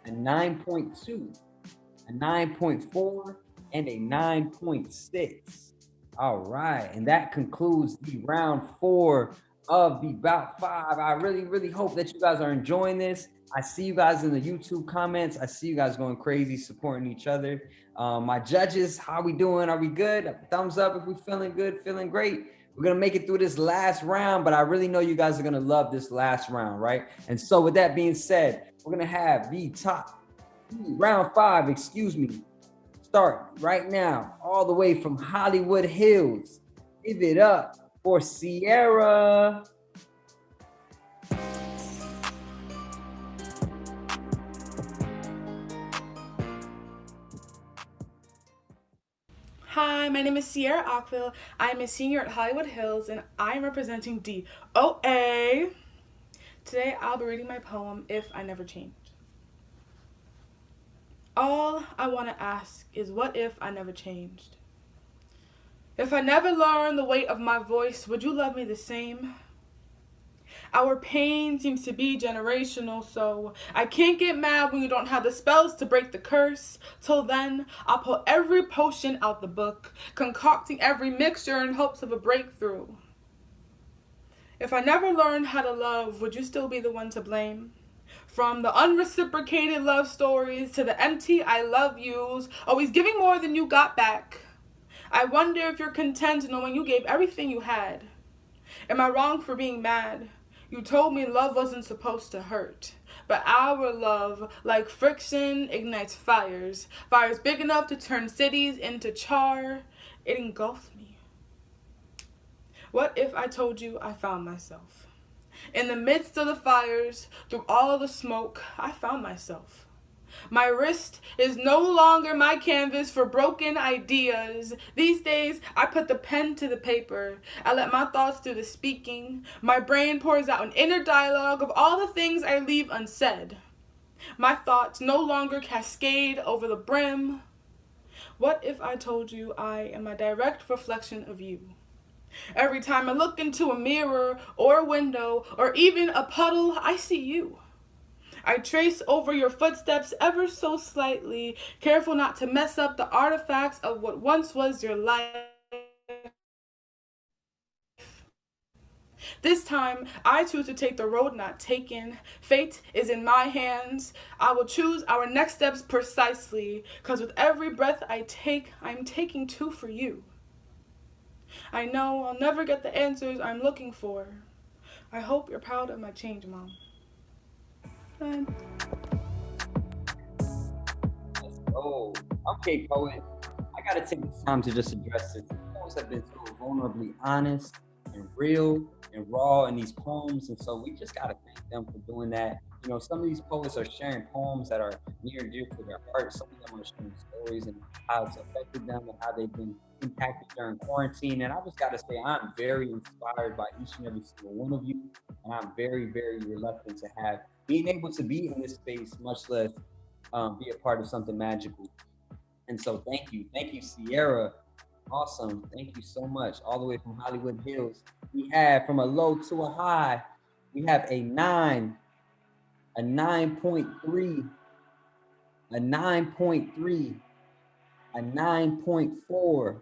a 9.2, a 9.4, and a 9.6. All right, and that concludes the round 4 of the Bout 5. I really hope that you guys are enjoying this. I see you guys in the YouTube comments. I see you guys going crazy, supporting each other. My judges, how we doing? Are we good? Thumbs up if we feeling good, feeling great. We're gonna make it through this last round, but I really know you guys are gonna love this last round, right? And so with that being said, we're gonna have the top round 5, excuse me, start right now, all the way from Hollywood Hills. Give it up for Sierra. Hi, my name is Sierra Ockville. I am a senior at Hollywood Hills, and I am representing DOA. Today, I'll be reading my poem, If I Never Changed. All I want to ask is, what if I never changed? If I never learned the weight of my voice, would you love me the same? Our pain seems to be generational, so I can't get mad when you don't have the spells to break the curse. Till then, I'll pull every potion out the book, concocting every mixture in hopes of a breakthrough. If I never learned how to love, would you still be the one to blame? From the unreciprocated love stories to the empty I love yous, always giving more than you got back. I wonder if you're content knowing you gave everything you had. Am I wrong for being mad? You told me love wasn't supposed to hurt. But our love, like friction, ignites fires. Fires big enough to turn cities into char. It engulfed me. What if I told you I found myself? In the midst of the fires, through all of the smoke, I found myself. My wrist is no longer my canvas for broken ideas. These days, I put the pen to the paper. I let my thoughts do the speaking. My brain pours out an inner dialogue of all the things I leave unsaid. My thoughts no longer cascade over the brim. What if I told you I am a direct reflection of you? Every time I look into a mirror or a window or even a puddle, I see you. I trace over your footsteps ever so slightly, careful not to mess up the artifacts of what once was your life. This time, I choose to take the road not taken. Fate is in my hands. I will choose our next steps precisely, because with every breath I take, I'm taking two for you. I know I'll never get the answers I'm looking for. I hope you're proud of my change, Mom. Done. Oh, okay, poet. I gotta take this time to just address this. These poems have been so vulnerably honest and real and raw in these poems, and so we just gotta thank them for doing that. You know, some of these poets are sharing poems that are near and dear to their heart. Some of them are sharing stories and how it's affected them and how they've been impacted during quarantine. And I just gotta say, I'm very inspired by each and every single one of you, and I'm very reluctant to have being able to be in this space, much less be a part of something magical. And so thank you, Sierra. Awesome, thank you so much. All the way from Hollywood Hills, we have from a low to a high, we have a 9, a 9.3, a 9.3, a 9.4,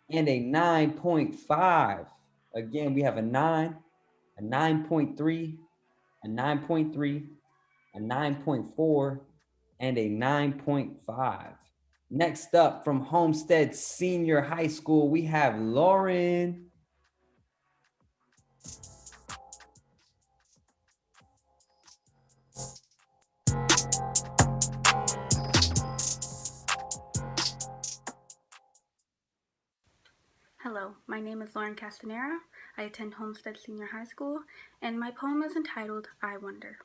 and a 9.5. Again, we have a 9, a 9.3, a 9.3, a 9.4, and a 9.5. Next up from Homestead Senior High School, we have Lauren. Hello, my name is Lauren Castanera. I attend Homestead Senior High School, and my poem is entitled, I Wonder.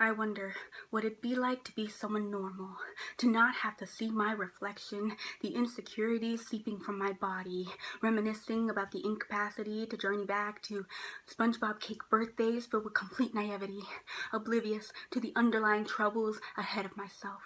I wonder what it'd be like to be someone normal, to not have to see my reflection, the insecurities seeping from my body, reminiscing about the incapacity to journey back to SpongeBob cake birthdays filled with complete naivety, oblivious to the underlying troubles ahead of myself.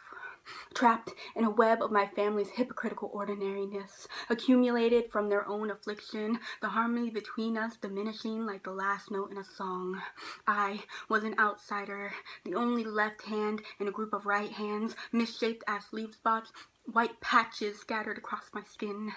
Trapped in a web of my family's hypocritical ordinariness, accumulated from their own affliction, the harmony between us diminishing like the last note in a song. I was an outsider, the only left hand in a group of right hands, misshaped as leaf spots, white patches scattered across my skin.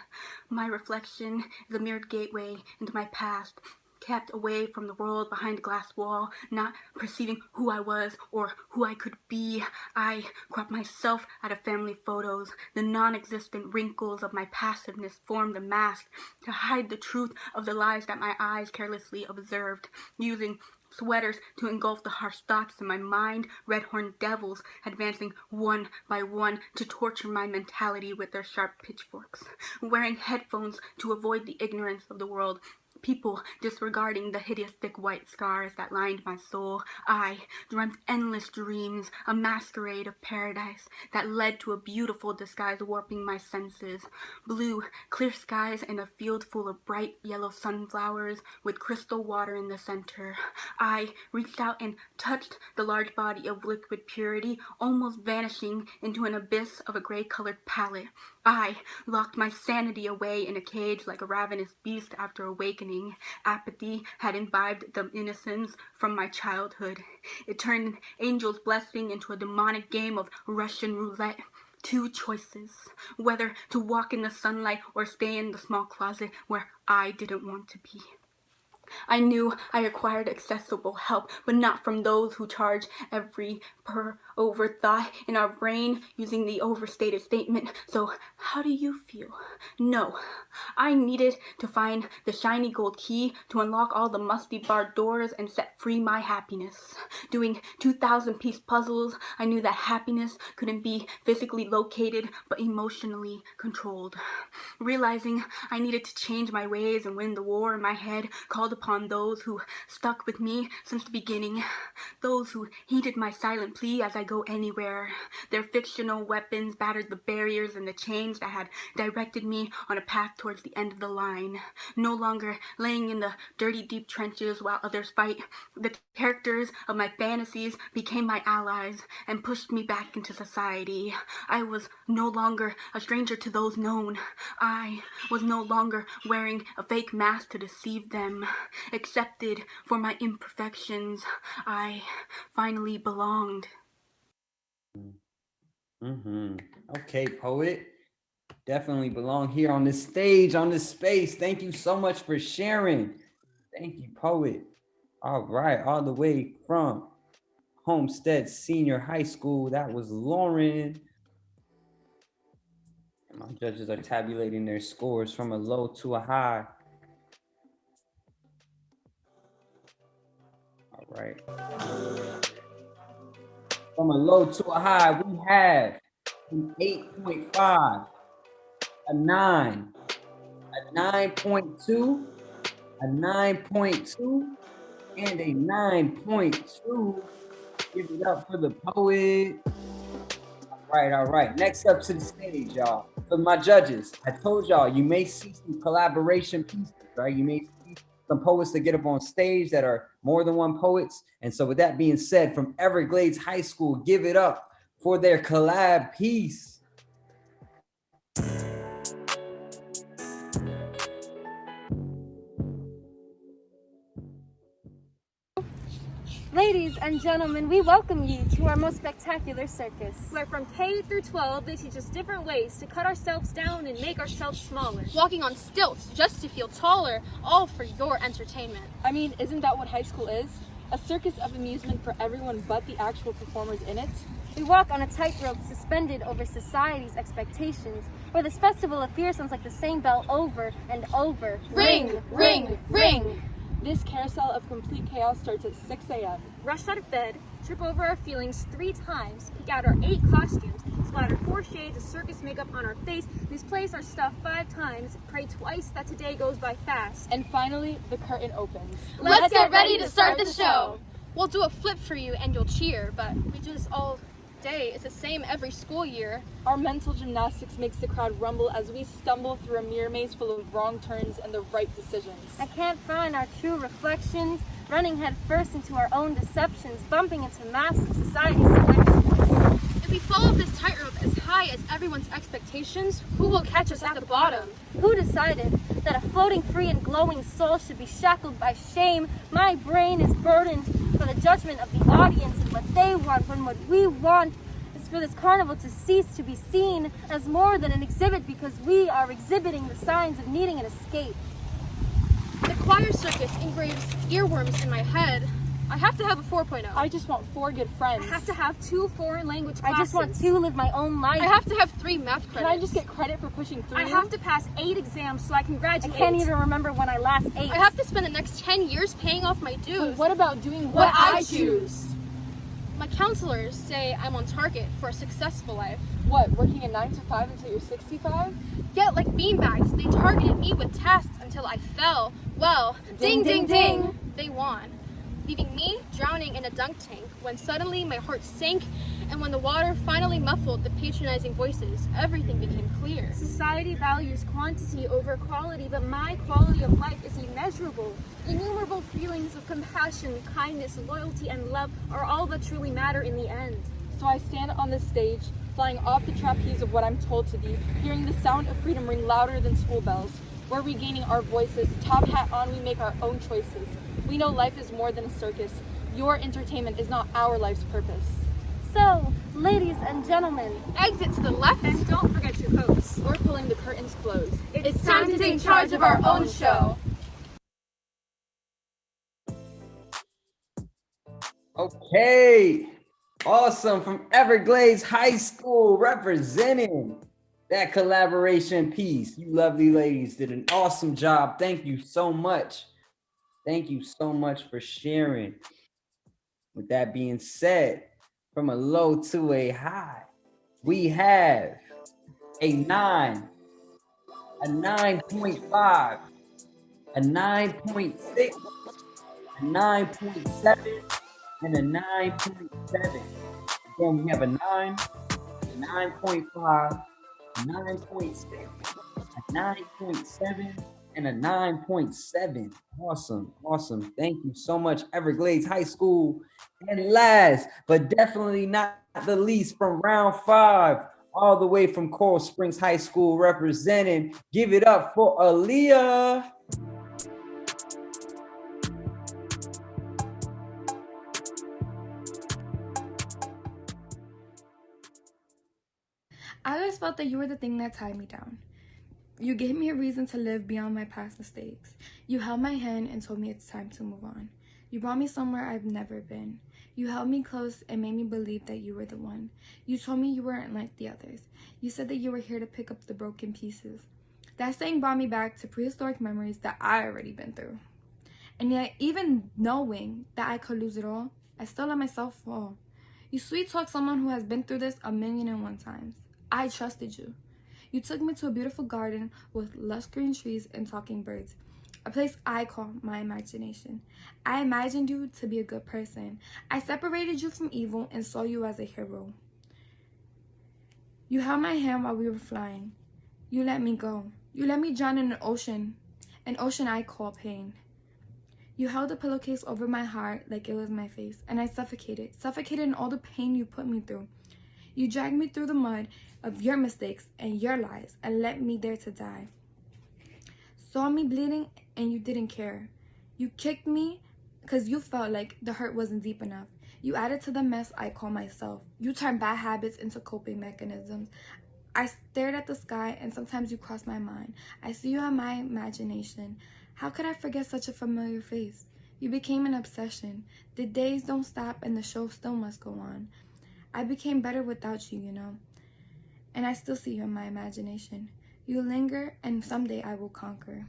My reflection is a mirrored gateway into my past, kept away from the world behind a glass wall, not perceiving who I was or who I could be. I cropped myself out of family photos. The non-existent wrinkles of my passiveness formed a mask to hide the truth of the lies that my eyes carelessly observed, using sweaters to engulf the harsh thoughts in my mind, red-horned devils advancing one by one to torture my mentality with their sharp pitchforks, wearing headphones to avoid the ignorance of the world, people disregarding the hideous thick white scars that lined my soul. I dreamt endless dreams, a masquerade of paradise that led to a beautiful disguise warping my senses. Blue, clear skies and a field full of bright yellow sunflowers with crystal water in the center. I reached out and touched the large body of liquid purity, almost vanishing into an abyss of a gray-colored palette. I locked my sanity away in a cage like a ravenous beast after awakening. Apathy had imbibed the innocence from my childhood. It turned an angel's blessing into a demonic game of Russian roulette. Two choices, whether to walk in the sunlight or stay in the small closet where I didn't want to be. I knew I required accessible help, but not from those who charge every per overthought in our brain using the overstated statement. So how do you feel? No, I needed to find the shiny gold key to unlock all the musty barred doors and set free my happiness. Doing 2,000-piece puzzles, I knew that happiness couldn't be physically located, but emotionally controlled. Realizing I needed to change my ways and win the war in my head called upon those who stuck with me since the beginning, those who heeded my silent plea as I go anywhere. Their fictional weapons battered the barriers and the chains that had directed me on a path towards the end of the line. No longer laying in the dirty deep trenches while others fight, the characters of my fantasies became my allies and pushed me back into society. I was no longer a stranger to those known. I was no longer wearing a fake mask to deceive them. Accepted for my imperfections, I finally belonged. Okay, poet. Definitely belong here on this stage, on this space. Thank you so much for sharing. Thank you, poet. All right, all the way from Homestead Senior High School, that was Lauren. And my judges are tabulating their scores from a low to a high. All right. From a low to a high, we have an 8.5, a 9, a 9.2, a 9.2, and a 9.2. Give it up for the poet. All right. Next up to the stage, y'all. For my judges, I told y'all you may see some collaboration pieces, right? You may see some poets that get up on stage that are more than one poets. And so with that being said, from Everglades High School, give it up for their collab piece. Ladies and gentlemen, we welcome you to our most spectacular circus, where from K through 12, they teach us different ways to cut ourselves down and make ourselves smaller. Walking on stilts just to feel taller, all for your entertainment. I mean, isn't that what high school is? A circus of amusement for everyone but the actual performers in it? We walk on a tightrope suspended over society's expectations, where this festival of fear sounds like the same bell over and over. Ring, ring, ring! This carousel of complete chaos starts at 6 a.m. Rush out of bed, trip over our feelings 3 times, pick out our 8 costumes, splatter 4 shades of circus makeup on our face, misplace our stuff 5 times, pray twice that today goes by fast. And finally, the curtain opens. Let's get ready to start the show! We'll do a flip for you and you'll cheer, but we do this all day. It's the same every school year. Our mental gymnastics makes the crowd rumble as we stumble through a mirror maze full of wrong turns and the right decisions. I can't find our true reflections, running head first into our own deceptions, bumping into masks of society's selections. If we follow this tightrope as high as everyone's expectations, who will catch us at the bottom? Who decided that a floating free and glowing soul should be shackled by shame? My brain is burdened for the judgment of the audience and what they want, when what we want is for this carnival to cease to be seen as more than an exhibit, because we are exhibiting the signs of needing an escape. The choir circus engraves earworms in my head. I have to have a 4.0. I just want 4 good friends. I have to have 2 foreign language classes. I just want to live my own life. I have to have 3 math credits. Can I just get credit for pushing through? I have to pass 8 exams so I can graduate. I can't even remember when I last ate. I have to spend the next 10 years paying off my dues. But what about doing what I choose? My counselors say I'm on target for a successful life. What, working a 9 to 5 until you're 65? Yeah, like beanbags. They targeted me with tests until I fell. Well, ding, ding, ding, they won. Leaving me drowning in a dunk tank when suddenly my heart sank, and when the water finally muffled the patronizing voices, everything became clear. Society values quantity over quality, but my quality of life is immeasurable. Innumerable feelings of compassion, kindness, loyalty, and love are all that truly matter in the end. So I stand on this stage, flying off the trapeze of what I'm told to be, hearing the sound of freedom ring louder than school bells. We're regaining our voices, top hat on, we make our own choices. We know life is more than a circus. Your entertainment is not our life's purpose. So, ladies and gentlemen, exit to the left and don't forget your coats. We're pulling the curtains closed. It's time to take charge of our own show. Okay, awesome. From Everglades High School, representing that collaboration piece. You lovely ladies did an awesome job. Thank you so much. Thank you so much for sharing. With that being said, from a low to a high, we have a 9, a 9.5, a 9.6, a 9.7, and a 9.7. Again, we have a 9, a 9.5, a 9.6, a 9.7, and a 9.7. Awesome, awesome. Thank you so much, Everglades High School. And last, but definitely not the least, from round 5, all the way from Coral Springs High School, representing. Give it up for Aaliyah. I always felt that you were the thing that tied me down. You gave me a reason to live beyond my past mistakes. You held my hand and told me it's time to move on. You brought me somewhere I've never been. You held me close and made me believe that you were the one. You told me you weren't like the others. You said that you were here to pick up the broken pieces. That saying brought me back to prehistoric memories that I already been through. And yet, even knowing that I could lose it all, I still let myself fall. You sweet talk someone who has been through this 1,000,001 times. I trusted you. You took me to a beautiful garden with lush green trees and talking birds, a place I call my imagination. I imagined you to be a good person. I separated you from evil and saw you as a hero. You held my hand while we were flying. You let me go. You let me drown in an ocean I call pain. You held a pillowcase over my heart like it was my face, and I suffocated in all the pain you put me through. You dragged me through the mud of your mistakes and your lies and left me there to die. Saw me bleeding and you didn't care. You kicked me because you felt like the hurt wasn't deep enough. You added to the mess I call myself. You turned bad habits into coping mechanisms. I stared at the sky and sometimes you crossed my mind. I see you in my imagination. How could I forget such a familiar face? You became an obsession. The days don't stop and the show still must go on. I became better without you, you know. And I still see you in my imagination. You linger and someday I will conquer.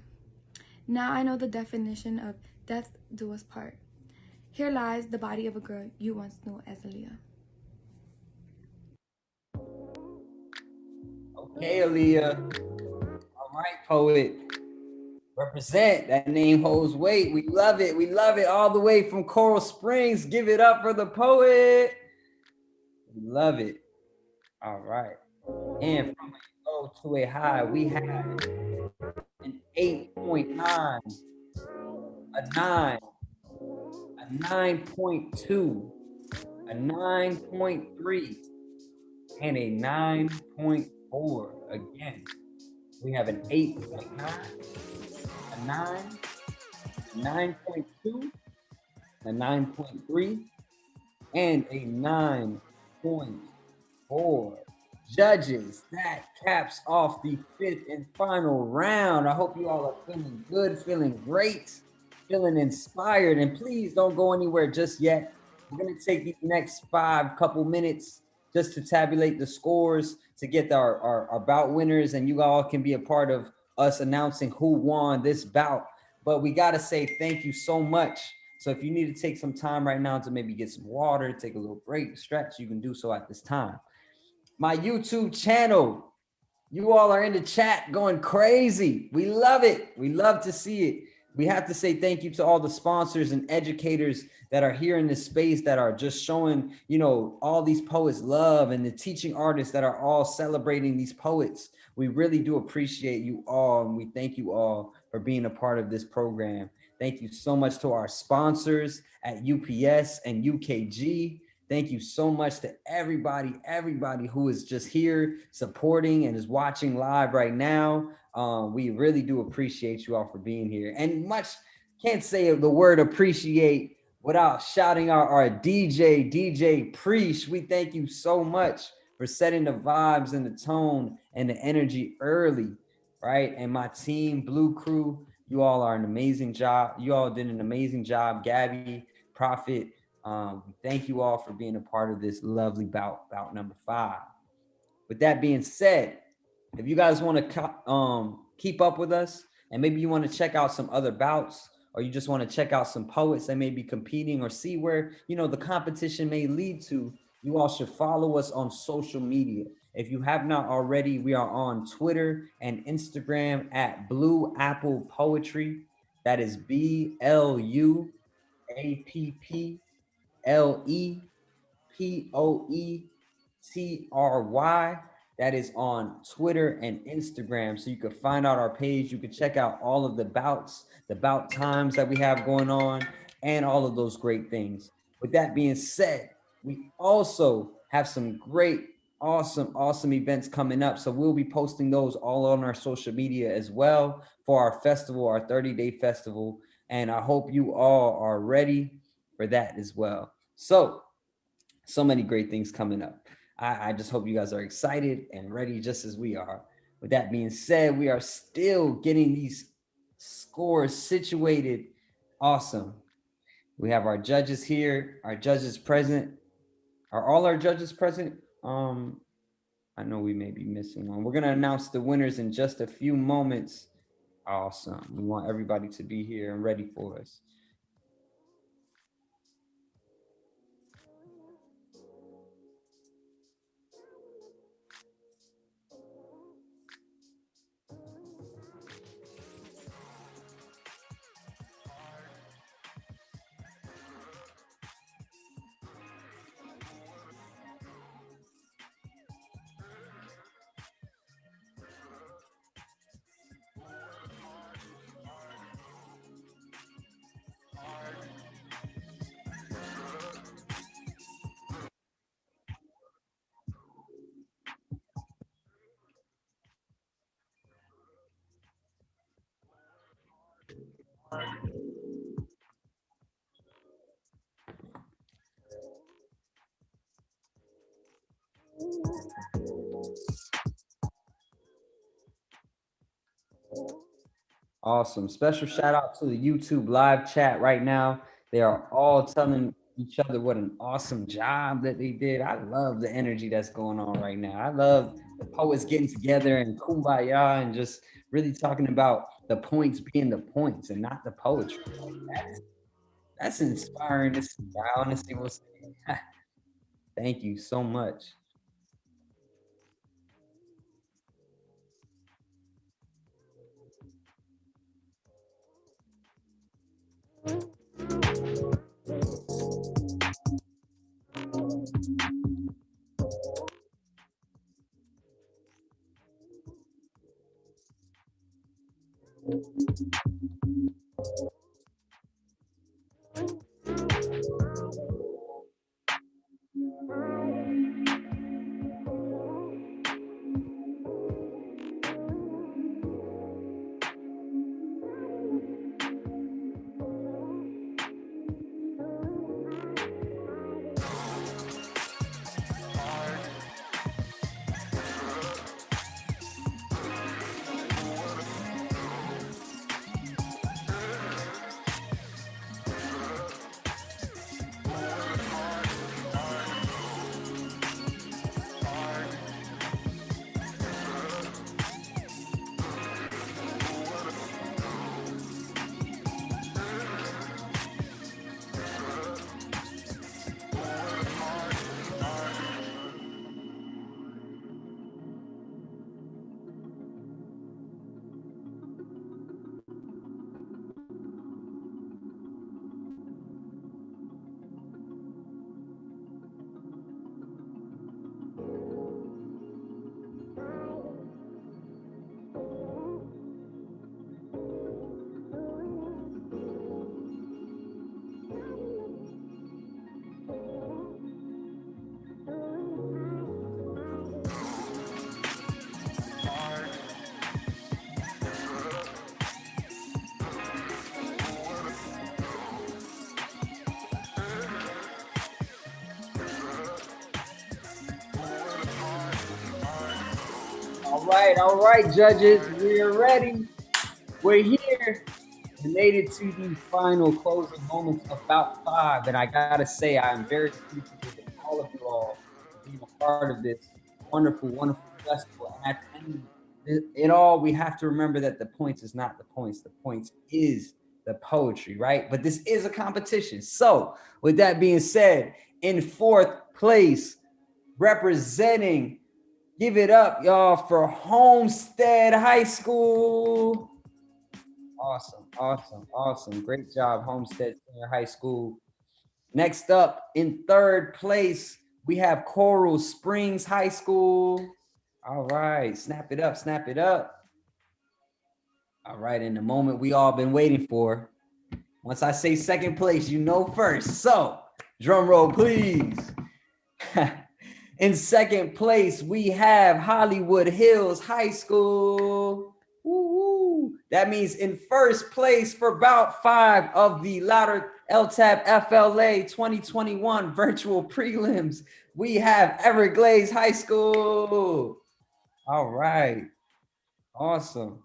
Now I know the definition of death do us part. Here lies the body of a girl you once knew as Aaliyah. Okay, Aaliyah. All right, poet. Represent. That name holds weight. We love it. We love it. All the way from Coral Springs. Give it up for the poet. We love it. All right. And from a low to a high, we have an 8.9, a 9, a 9.2, a 9.3, and a 9.4. Again, we have an 8.9, a 9, a 9.2, a 9.3, and a 9.4. Judges, that caps off the 5th and final round. I hope you all are feeling good, feeling great, feeling inspired. And please don't go anywhere just yet. We're going to take these next couple minutes just to tabulate the scores, to get our bout winners, and you all can be a part of us announcing who won this bout. But we got to say thank you so much. So if you need to take some time right now to maybe get some water, take a little break, stretch, you can do so at this time. My YouTube channel, you all are in the chat going crazy. We love it. We love to see it. We have to say thank you to all the sponsors and educators that are here in this space, that are just showing, you know, all these poets love, and the teaching artists that are all celebrating these poets. We really do appreciate you all, and we thank you all for being a part of this program. Thank you so much to our sponsors at UPS and UKG. Thank you so much to everybody who is just here supporting and is watching live right now. We really do appreciate you all for being here. And much can't say the word appreciate without shouting out our DJ Preach. We thank you so much for setting the vibes and the tone and the energy early, right? And my team, Blue Crew, you all are an amazing job. You all did an amazing job. Gabby, Prophet, thank you all for being a part of this lovely bout number 5. With that being said, if you guys want to keep up with us, and maybe you want to check out some other bouts, or you just want to check out some poets that may be competing, or see where, you know, the competition may lead to, you all should follow us on social media. If you have not already, we are on Twitter and Instagram at Blue Apple Poetry. That is BLUAPPLEPOETRY. That is on Twitter and Instagram. So you can find out our page. You can check out all of the bouts, the bout times that we have going on, and all of those great things. With that being said, we also have some great, awesome events coming up. So we'll be posting those all on our social media as well for our festival, our 30-day festival. And I hope you all are ready for that as well. So many great things coming up. I just hope you guys are excited and ready just as we are. With that being said, we are still getting these scores situated. Awesome. We have our judges here, our judges present. Are all our judges present? I know we may be missing one. We're going to announce the winners in just a few moments. Awesome. We want everybody to be here and ready for us. Awesome. Special shout out to the YouTube live chat right now. They are all telling each other what an awesome job that they did. I love the energy that's going on right now. I love the poets getting together and kumbaya and just really talking about the points being the points and not the poetry. That's inspiring to see. I honestly will say. Thank you so much. All right, judges, we're ready. We're here. We made it to the final closing moments of Bout 5, and I gotta say, I am very appreciative of all of you all for being a part of this wonderful, wonderful festival. And at the end of it all, we have to remember that the points is not the points. The points is the poetry, right? But this is a competition. So, with that being said, in fourth place, representing, give it up, y'all, for Homestead High School. Awesome, awesome, awesome. Great job, Homestead Senior High School. Next up, in third place, we have Coral Springs High School. All right, snap it up, snap it up. All right, in the moment we all been waiting for. Once I say second place, you know first. So, drum roll, please. In second place, we have Hollywood Hills High School. Woo-woo. That means in first place for Bout 5 of the Louder LTABFLA 2021 virtual prelims, we have Everglades High School. All right. Awesome.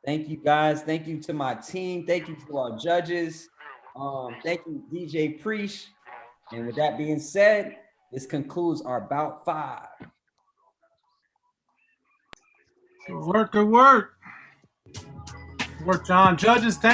Thank you, guys. Thank you to my team. Thank you to our judges. Thank you, DJ Preach. And with that being said, this concludes our Bout 5. Good work, good work. Good work, John. Judges, thank